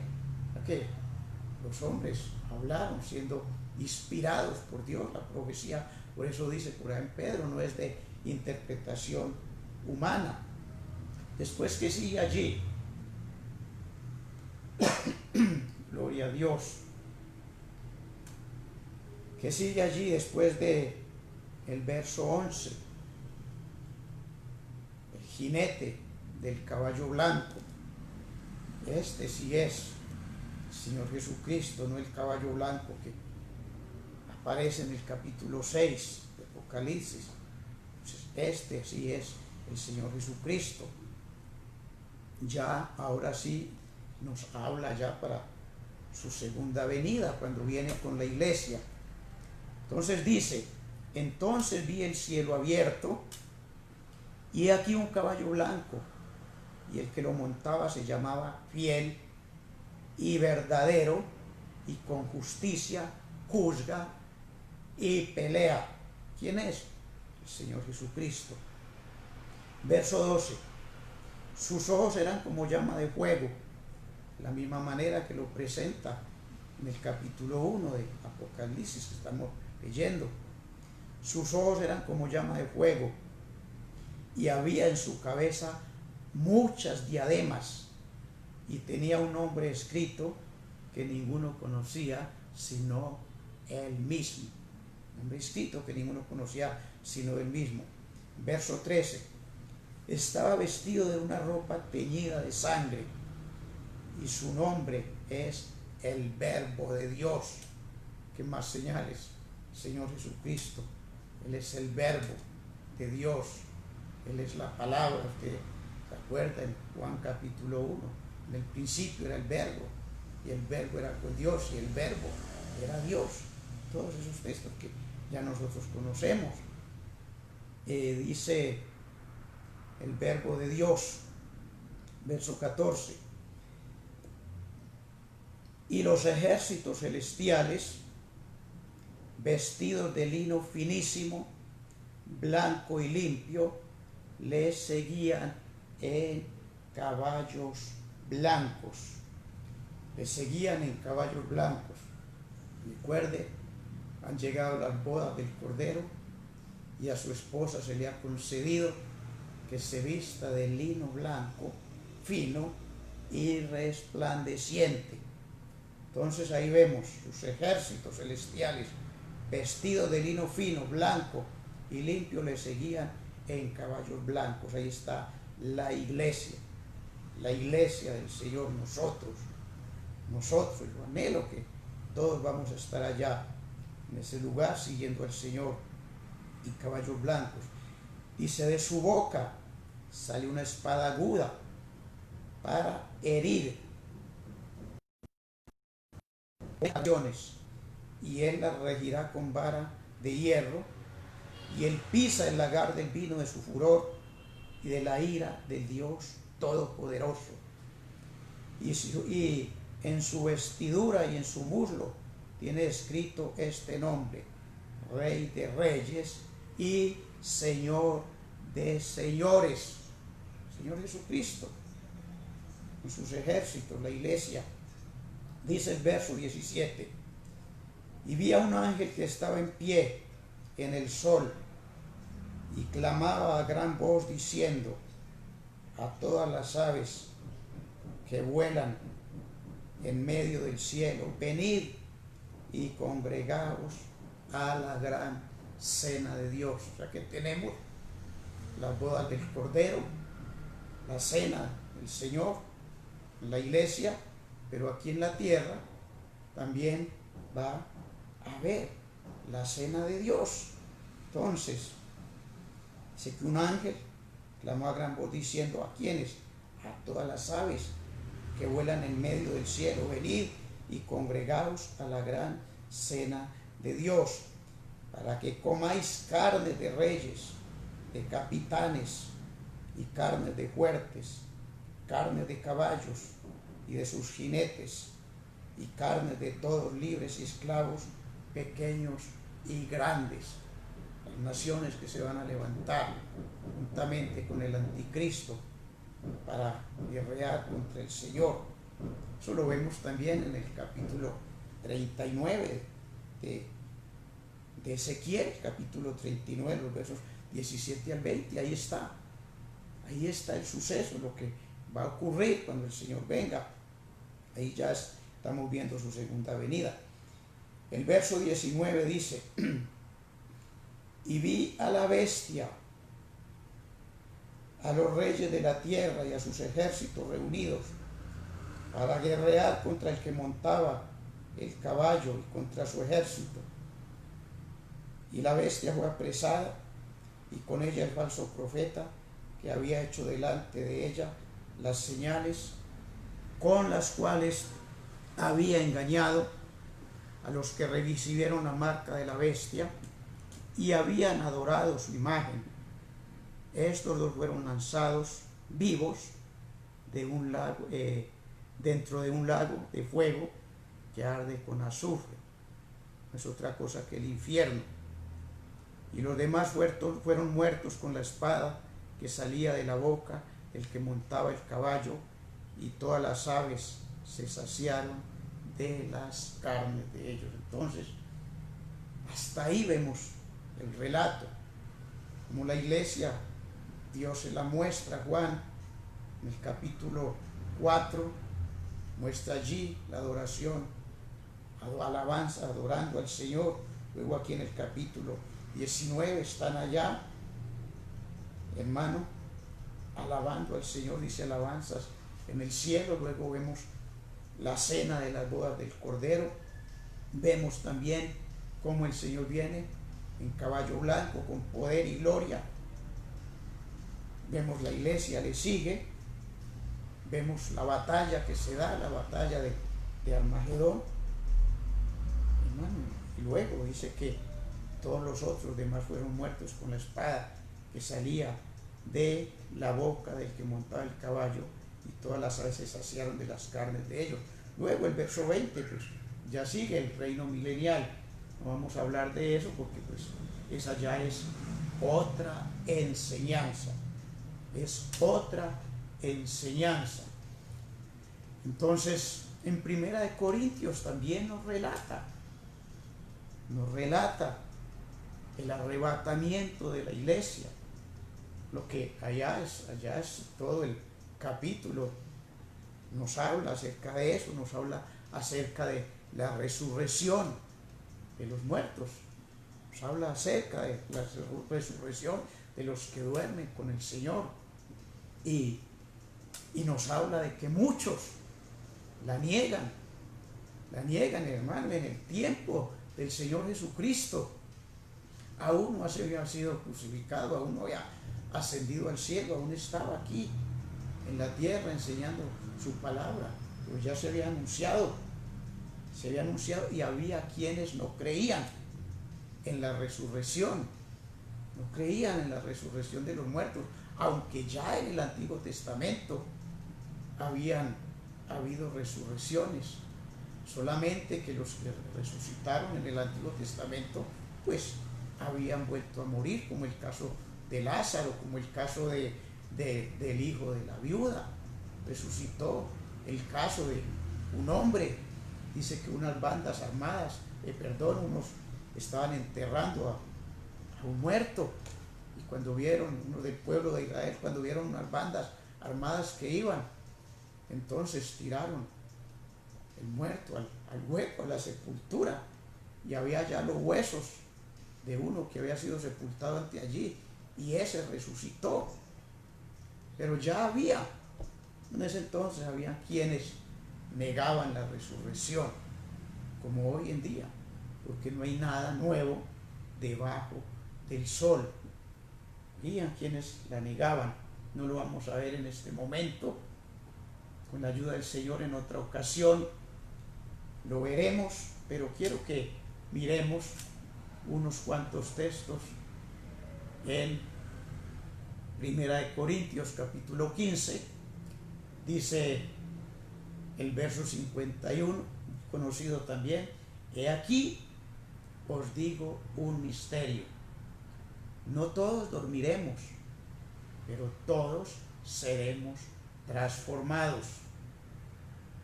¿A los hombres hablaron siendo inspirados por Dios? La profecía, por eso dice por ahí en Pedro, no es de interpretación humana. Después que sigue allí, gloria a Dios, que sigue allí después de el verso 11, el jinete del caballo blanco. Este sí es el Señor Jesucristo, no el caballo blanco que aparece en el capítulo 6 de Apocalipsis. Entonces, este sí es el Señor Jesucristo. Ya, ahora sí, nos habla ya para su segunda venida, cuando viene con la iglesia. Entonces dice, entonces vi el cielo abierto, y aquí un caballo blanco, y el que lo montaba se llamaba Fiel y Verdadero, y con justicia juzga y pelea. ¿Quién es? El Señor Jesucristo. Verso 12. Sus ojos eran como llama de fuego, de la misma manera que lo presenta en el capítulo 1 de Apocalipsis que estamos leyendo. Sus ojos eran como llama de fuego, y había en su cabeza muchas diademas, y tenía un nombre escrito que ninguno conocía sino él mismo. Un nombre escrito que ninguno conocía sino él mismo. Verso 13. Estaba vestido de una ropa teñida de sangre, y su nombre es el Verbo de Dios. ¿Qué más señales? Señor Jesucristo, Él es el Verbo de Dios, Él es la palabra. Usted se acuerda en Juan capítulo 1, en el principio era el Verbo, y el Verbo era con Dios, y el Verbo era Dios. Todos esos textos que ya nosotros conocemos. Dice el Verbo de Dios, verso 14, y los ejércitos celestiales, vestidos de lino finísimo, blanco y limpio, les seguían en caballos blancos. Les seguían en caballos blancos. Recuerde, han llegado las bodas del Cordero, y a su esposa se le ha concedido que se vista de lino blanco, fino y resplandeciente. Entonces ahí vemos sus ejércitos celestiales vestidos de lino fino, blanco y limpio, le seguían en caballos blancos. Ahí está la iglesia del Señor, nosotros. Yo anhelo que todos vamos a estar allá en ese lugar siguiendo al Señor, y caballos blancos. Dice, de su boca sale una espada aguda para herir naciones, y él las regirá con vara de hierro, y él pisa el lagar del vino de su furor y de la ira del Dios Todopoderoso. Y en su vestidura y en su muslo tiene escrito este nombre: Rey de Reyes y Señor de señores, Señor Jesucristo, con sus ejércitos, la iglesia. Dice el verso 17, y vi a un ángel que estaba en pie en el sol y clamaba a gran voz diciendo a todas las aves que vuelan en medio del cielo, venid y congregaos a la gran cena de Dios. O sea que tenemos las bodas del Cordero, la cena del Señor, la iglesia, pero aquí en la tierra también va a haber la cena de Dios. Entonces, dice que un ángel clamó a gran voz diciendo, ¿a quiénes? A todas las aves que vuelan en medio del cielo, venid y congregaos a la gran cena de Dios, para que comáis carne de reyes, de capitanes, y carne de fuertes, carne de caballos y de sus jinetes, y carne de todos libres y esclavos, pequeños y grandes. Las naciones que se van a levantar juntamente con el anticristo para guerrear contra el Señor. Eso lo vemos también en el capítulo 39 de Ezequiel, capítulo 39, los versos 17 al 20. Ahí está el suceso, lo que va a ocurrir cuando el Señor venga. Ahí ya estamos viendo su segunda venida. El verso 19 dice, y vi a la bestia, a los reyes de la tierra y a sus ejércitos reunidos para guerrear contra el que montaba el caballo y contra su ejército. Y la bestia fue apresada, y con ella el falso profeta que había hecho delante de ella las señales con las cuales había engañado a los que recibieron la marca de la bestia y habían adorado su imagen. Estos dos fueron lanzados vivos de un lago, dentro de un lago de fuego que arde con azufre. No es otra cosa que el infierno. Y los demás fueron muertos con la espada que salía de la boca del que montaba el caballo, y todas las aves se saciaron de las carnes de ellos. Entonces, hasta ahí vemos el relato, como la iglesia, Dios se la muestra. Juan, en el capítulo 4, muestra allí la adoración, alabanza, adorando al Señor. Luego aquí en el capítulo 19 están allá, hermano, alabando al Señor, dice alabanzas en el cielo. Luego vemos la cena de las bodas del Cordero. Vemos también cómo el Señor viene en caballo blanco con poder y gloria. Vemos la iglesia le sigue. Vemos la batalla que se da, la batalla de Armagedón, hermano. Y luego dice que todos los otros demás fueron muertos con la espada que salía de la boca del que montaba el caballo, y todas las aves se saciaron de las carnes de ellos. Luego el verso 20, pues ya sigue el reino milenial. No vamos a hablar de eso porque pues esa ya es otra enseñanza. Es otra enseñanza. Entonces, en Primera de Corintios también nos relata el arrebatamiento de la iglesia. Lo que allá es todo el capítulo, nos habla acerca de eso, nos habla acerca de la resurrección de los muertos, nos habla acerca de la resurrección de los que duermen con el Señor, y nos habla de que muchos la niegan, hermano, en el tiempo del Señor Jesucristo. Aún no había sido crucificado, aún no había ascendido al cielo, aún estaba aquí en la tierra enseñando su palabra, pero ya se había anunciado, y había quienes no creían en la resurrección, de los muertos, aunque ya en el Antiguo Testamento habían habido resurrecciones, solamente que los que resucitaron en el Antiguo Testamento pues habían vuelto a morir, como el caso de Lázaro, como el caso del hijo de la viuda. Resucitó el caso de un hombre, dice que unas bandas armadas, unos estaban enterrando a un muerto, y cuando vieron, uno del pueblo de Israel, cuando vieron unas bandas armadas que iban, entonces tiraron el muerto al hueco, a la sepultura, y había ya los huesos de uno que había sido sepultado ante allí, y ese resucitó. Pero ya había, en ese entonces había quienes negaban la resurrección, como hoy en día, porque no hay nada nuevo debajo del sol. Había quienes la negaban, no lo vamos a ver en este momento, con la ayuda del Señor en otra ocasión lo veremos, pero quiero que miremos unos cuantos textos en Primera de Corintios capítulo 15, dice el verso 51, conocido también: he aquí os digo un misterio, no todos dormiremos, pero todos seremos transformados.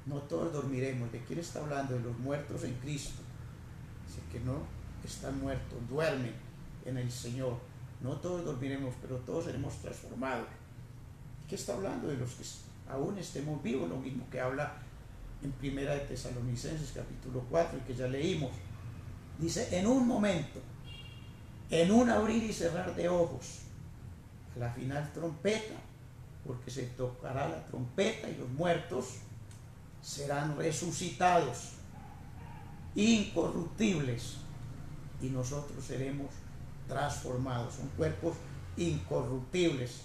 No todos dormiremos. ¿De quién está hablando? De los muertos en Cristo. Dice que no están muertos, duermen en el Señor. No todos dormiremos, pero todos seremos transformados. ¿Qué está hablando? De los que aún estemos vivos, lo mismo que habla en Primera de Tesalonicenses capítulo 4, y que ya leímos. Dice: en un momento, en un abrir y cerrar de ojos, a la final trompeta, porque se tocará la trompeta y los muertos serán resucitados, incorruptibles, y nosotros seremos transformados. Son cuerpos incorruptibles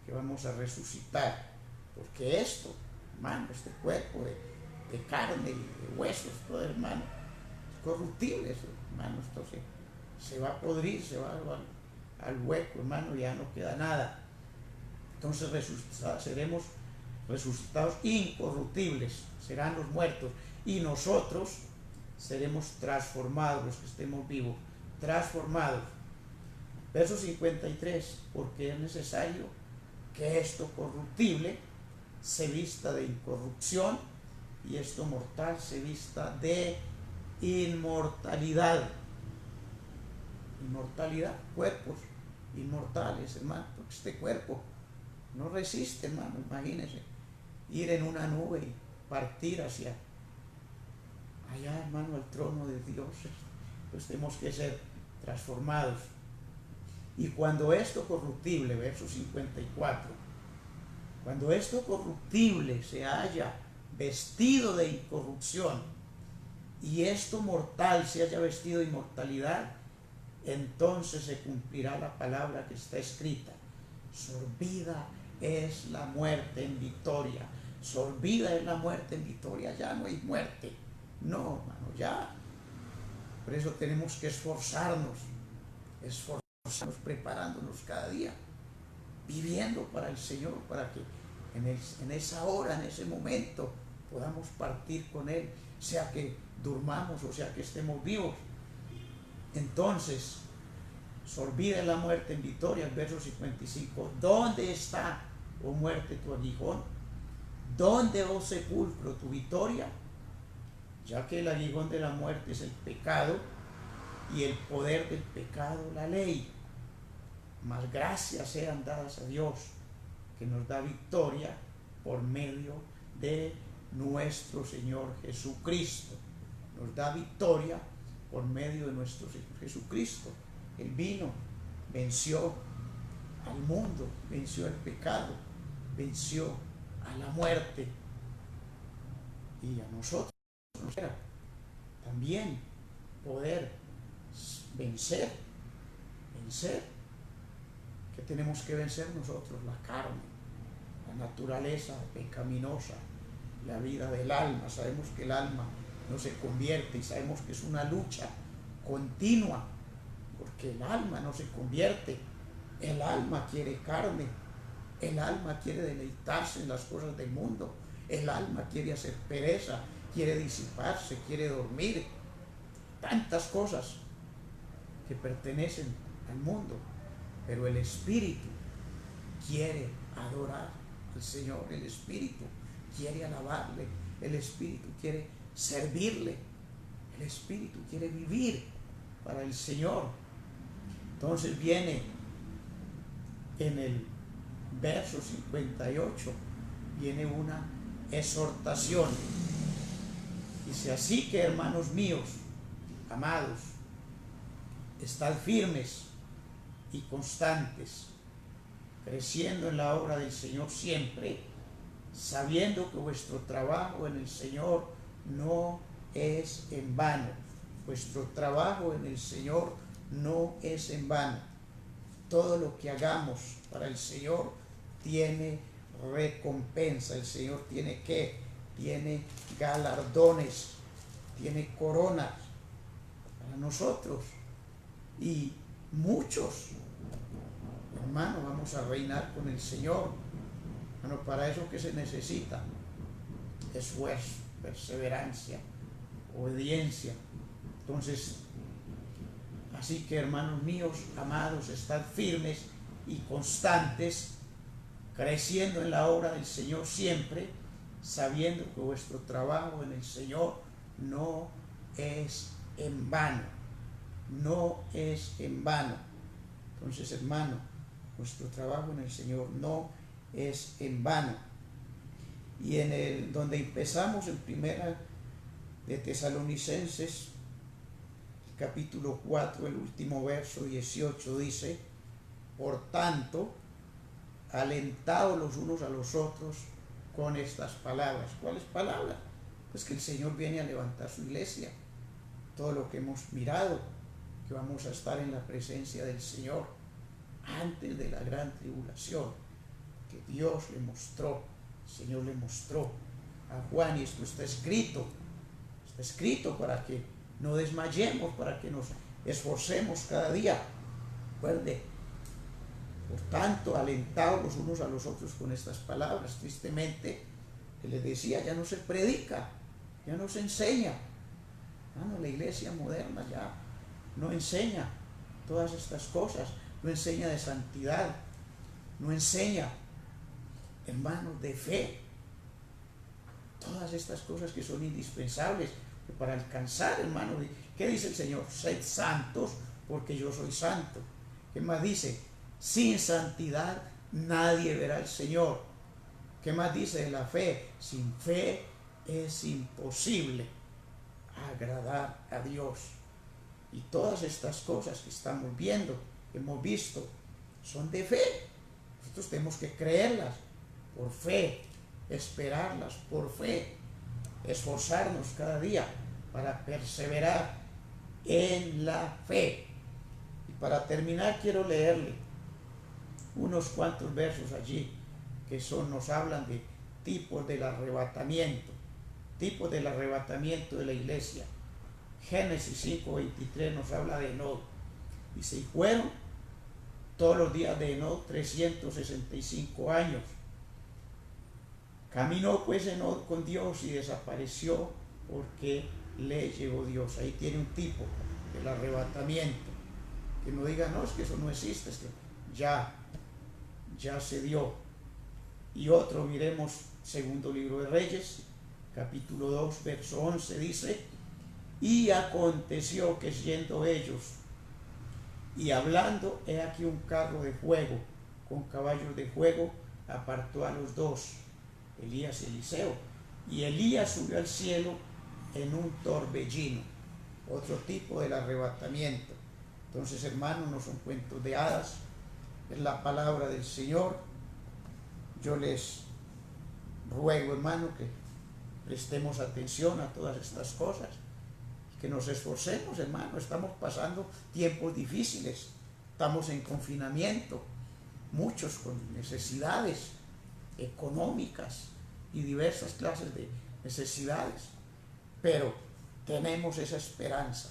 que vamos a resucitar, porque esto, hermano, este cuerpo de carne y de huesos, todo, hermano, es corruptible, hermano. Esto se va a podrir, se va al hueco, hermano, ya no queda nada. Entonces seremos resucitados incorruptibles, serán los muertos, y nosotros seremos transformados, los que estemos vivos, transformados. Verso 53: porque es necesario que esto corruptible se vista de incorrupción, y esto mortal se vista de inmortalidad. Inmortalidad, cuerpos inmortales, hermano, porque este cuerpo no resiste, hermano. Imagínense ir en una nube y partir hacia allá, hermano, al trono de Dios. Pues tenemos que ser transformados. Y cuando esto corruptible, verso 54, cuando esto corruptible se haya vestido de incorrupción, y esto mortal se haya vestido de inmortalidad, entonces se cumplirá la palabra que está escrita: sorbida es la muerte en victoria. Sorbida es la muerte en victoria. Ya no hay muerte. No, hermano, ya. Por eso tenemos que esforzarnos, preparándonos cada día, viviendo para el Señor, para que en esa hora, en ese momento, podamos partir con Él, sea que durmamos o sea que estemos vivos. Entonces, sorbida es la muerte en victoria. El verso 55: ¿dónde está, oh muerte, tu aguijón? ¿Dónde, oh sepulcro, tu victoria? Ya que el aguijón de la muerte es el pecado, y el poder del pecado la ley. Mas gracias sean dadas a Dios, que nos da victoria por medio de nuestro Señor Jesucristo. Nos da victoria por medio de nuestro Señor Jesucristo. Él vino, venció al mundo, venció el pecado, venció a la muerte, y a nosotros nos queda también poder vencer. ¿Qué tenemos que vencer nosotros? La carne, la naturaleza pecaminosa, la vida del alma. Sabemos que el alma no se convierte, y sabemos que es una lucha continua, porque el alma no se convierte. El alma quiere carne, el alma quiere deleitarse en las cosas del mundo, el alma quiere hacer pereza, quiere disiparse, quiere dormir, tantas cosas que pertenecen al mundo. pero el espíritu quiere adorar al Señor, el espíritu quiere alabarle, el espíritu quiere servirle, el espíritu quiere vivir para el Señor. Entonces viene en el verso 58, viene una exhortación. Dice: así que, hermanos míos, amados, estad firmes y constantes, creciendo en la obra del Señor siempre, sabiendo que vuestro trabajo en el Señor no es en vano. Vuestro trabajo en el Señor no es en vano. Todo lo que hagamos para el Señor tiene recompensa. El Señor tiene galardones, tiene coronas para nosotros. Y muchos, hermano, vamos a reinar con el Señor. Bueno, para eso que se necesita: esfuerzo, perseverancia, obediencia. Entonces, así que, hermanos míos, amados, estad firmes y constantes, creciendo en la obra del Señor siempre, sabiendo que vuestro trabajo en el Señor no es en vano. No es en vano. Entonces, hermano, nuestro trabajo en el Señor no es en vano. Y donde empezamos, en primera de Tesalonicenses, capítulo 4, el último verso 18, dice: por tanto, alentados los unos a los otros con estas palabras. ¿Cuáles palabras? Pues que el Señor viene a levantar su iglesia. Todo lo que hemos mirado, que vamos a estar en la presencia del Señor antes de la gran tribulación, que Dios le mostró, el Señor le mostró a Juan, y esto está escrito para que no desmayemos, para que nos esforcemos cada día. Recuerde, por tanto, alentados los unos a los otros con estas palabras. Tristemente, que les decía, ya no se predica, ya no se enseña. La iglesia moderna ya no enseña todas estas cosas, no enseña de santidad, no enseña, hermanos, de fe, todas estas cosas que son indispensables para alcanzar, hermanos. ¿Qué dice el Señor? Sed santos porque yo soy santo. ¿Qué más dice? Sin santidad nadie verá al Señor. ¿Qué más dice de la fe? Sin fe es imposible agradar a Dios. Y todas estas cosas que estamos viendo, que hemos visto, son de fe. Nosotros tenemos que creerlas por fe, esperarlas por fe, esforzarnos cada día para perseverar en la fe. Y para terminar, quiero leerle unos cuantos versos allí que nos hablan de tipos del arrebatamiento de la iglesia. Génesis 5:23 nos habla de Enoc. Dice: y fueron todos los días de Enoc 365 años. Caminó pues Enoc con Dios y desapareció porque le llegó Dios. Ahí tiene un tipo del arrebatamiento. Que no diga, no, es que eso no existe, es que ya se dio. Y otro, miremos segundo libro de Reyes, capítulo 2, verso 11, dice: y aconteció que yendo ellos y hablando, he aquí un carro de fuego con caballos de fuego apartó a los dos, Elías y Eliseo, y Elías subió al cielo en un torbellino. Otro tipo del arrebatamiento. Entonces, hermanos, no son cuentos de hadas, es la palabra del Señor. Yo les ruego, hermano, que prestemos atención a todas estas cosas, que nos esforcemos, hermano. Estamos pasando tiempos difíciles, estamos en confinamiento, muchos con necesidades económicas y diversas clases de necesidades, pero tenemos esa esperanza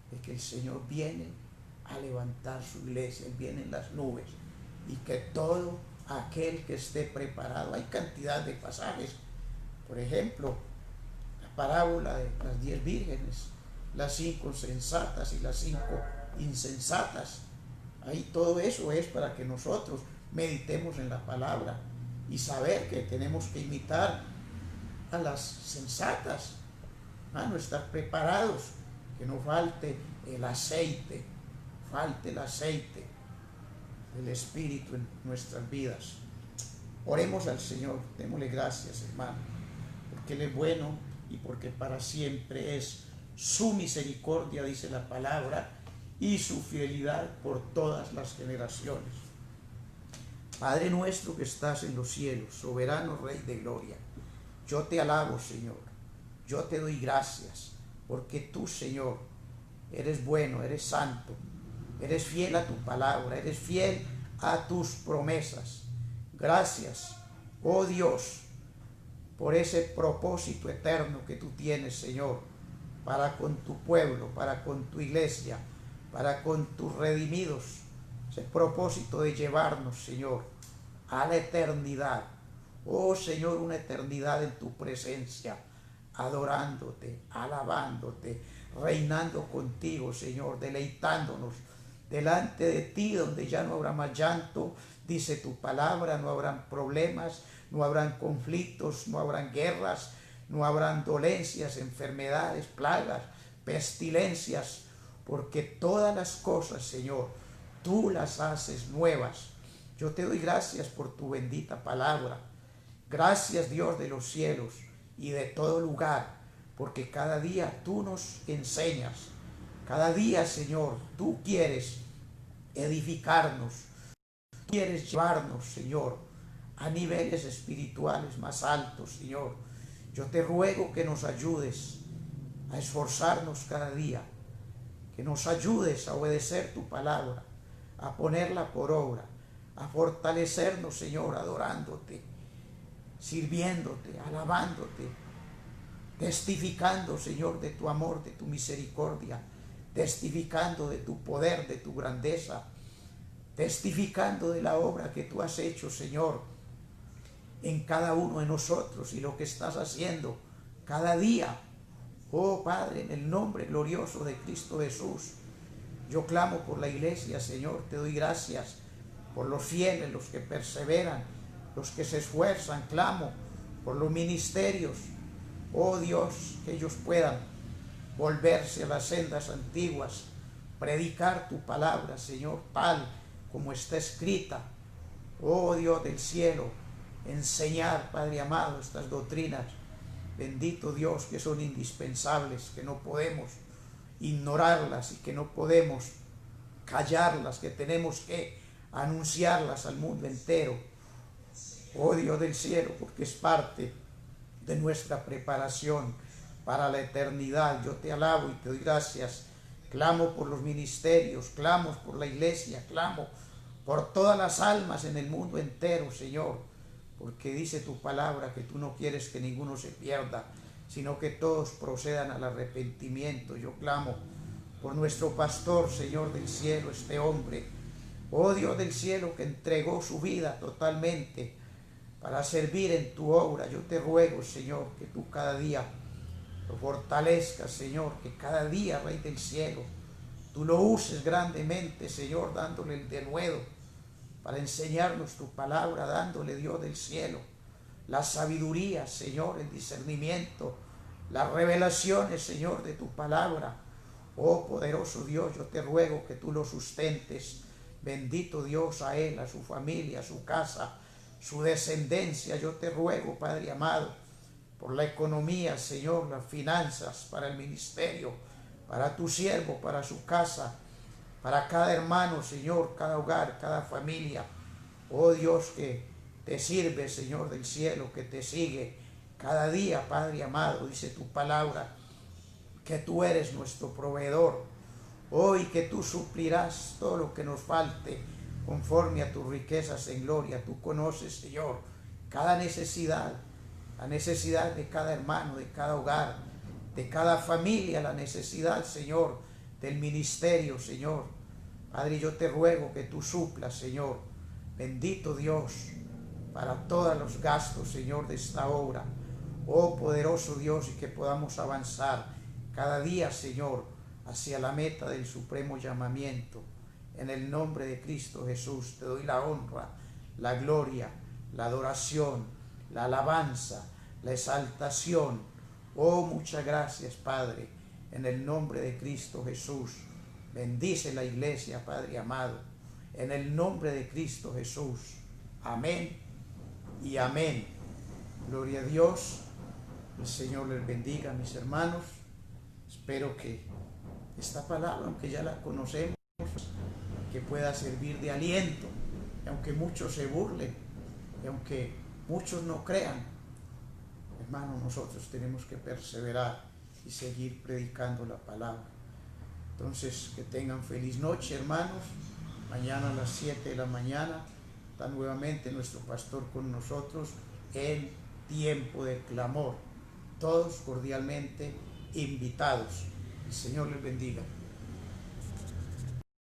de que el Señor viene a levantar su iglesia, Él viene en las nubes, y que todo aquel que esté preparado, hay cantidad de pasajes, por ejemplo, la parábola de las 10 vírgenes, las 5 sensatas y las 5 insensatas. Ahí todo eso es para que nosotros meditemos en la palabra y saber que tenemos que imitar a las sensatas, no estar preparados, que no falte el aceite del Espíritu en nuestras vidas. Oremos al Señor, démosle gracias, hermano, porque Él es bueno y porque para siempre es su misericordia, dice la palabra, y su fidelidad por todas las generaciones. Padre nuestro que estás en los cielos, soberano Rey de gloria, yo te alabo, Señor, yo te doy gracias, porque tú, Señor, eres bueno, eres santo, eres fiel a tu palabra, eres fiel a tus promesas. Gracias, oh Dios, por ese propósito eterno que tú tienes, Señor, para con tu pueblo, para con tu iglesia, para con tus redimidos, ese propósito de llevarnos, Señor, a la eternidad. Oh Señor, una eternidad en tu presencia, adorándote, alabándote, reinando contigo, Señor, deleitándonos delante de ti, donde ya no habrá más llanto, dice tu palabra, no habrán problemas, no habrán conflictos, no habrán guerras, no habrán dolencias, enfermedades, plagas, pestilencias, porque todas las cosas, Señor, tú las haces nuevas. Yo te doy gracias por tu bendita palabra. Gracias, Dios de los cielos y de todo lugar, porque cada día tú nos enseñas. Cada día, Señor, tú quieres edificarnos, tú quieres llevarnos, Señor, a niveles espirituales más altos, Señor. Yo te ruego que nos ayudes a esforzarnos cada día, que nos ayudes a obedecer tu palabra, a ponerla por obra, a fortalecernos, Señor, adorándote, sirviéndote, alabándote, testificando, Señor, de tu amor, de tu misericordia, testificando de tu poder, de tu grandeza, testificando de la obra que tú has hecho, Señor, en cada uno de nosotros y lo que estás haciendo cada día. Oh Padre, en el nombre glorioso de Cristo Jesús, yo clamo por la iglesia, Señor, te doy gracias por los fieles, los que perseveran, los que se esfuerzan, clamo por los ministerios. Oh Dios, que ellos puedan volverse a las sendas antiguas, predicar tu palabra, Señor, tal como está escrita. Oh Dios del cielo, enseñar, Padre amado, estas doctrinas, bendito Dios, que son indispensables, que no podemos ignorarlas y que no podemos callarlas, que tenemos que anunciarlas al mundo entero. Oh Dios del cielo, porque es parte de nuestra preparación para la eternidad. Yo te alabo y te doy gracias. Clamo por los ministerios, clamo por la iglesia, clamo por todas las almas en el mundo entero, Señor, porque dice tu palabra que tú no quieres que ninguno se pierda, sino que todos procedan al arrepentimiento. Yo clamo por nuestro pastor, Señor del cielo, este hombre, oh Dios del cielo, que entregó su vida totalmente para servir en tu obra. Yo te ruego, Señor, que tú cada día lo fortalezcas, Señor, que cada día, Rey del cielo, tú lo uses grandemente, Señor, dándole el denuedo para enseñarnos tu palabra, dándole, Dios del cielo, la sabiduría, Señor, el discernimiento, las revelaciones, Señor, de tu palabra. Oh poderoso Dios, yo te ruego que tú lo sustentes. Bendito Dios, a él, a su familia, a su casa, su descendencia. Yo te ruego, Padre amado, por la economía, Señor, las finanzas, para el ministerio, para tu siervo, para su casa, para cada hermano, Señor, cada hogar, cada familia. Oh Dios, que te sirve, Señor del cielo, que te sigue cada día, Padre amado. Dice tu palabra que tú eres nuestro proveedor. Hoy que tú suplirás todo lo que nos falte conforme a tus riquezas en gloria. Tú conoces, Señor, cada necesidad, la necesidad de cada hermano, de cada hogar, de cada familia, la necesidad, Señor, del ministerio, Señor. Padre, yo te ruego que tú suplas, Señor, bendito Dios, para todos los gastos, Señor, de esta obra. Oh poderoso Dios, y que podamos avanzar cada día, Señor, hacia la meta del supremo llamamiento, En el nombre de Cristo Jesús te doy la honra, la gloria, la adoración, la alabanza, la exaltación. Oh, muchas gracias, Padre, en el nombre de Cristo Jesús. Bendice la iglesia, Padre amado, en el nombre de Cristo Jesús. Amén y amén. Gloria a Dios. El Señor les bendiga, mis hermanos. Espero que esta palabra, aunque ya la conocemos, que pueda servir de aliento, y aunque muchos se burlen, y aunque muchos no crean, hermanos, nosotros tenemos que perseverar y seguir predicando la palabra. Entonces, que tengan feliz noche, hermanos. Mañana a las 7 de la mañana está nuevamente nuestro pastor con nosotros en tiempo de clamor. Todos cordialmente invitados. El Señor les bendiga.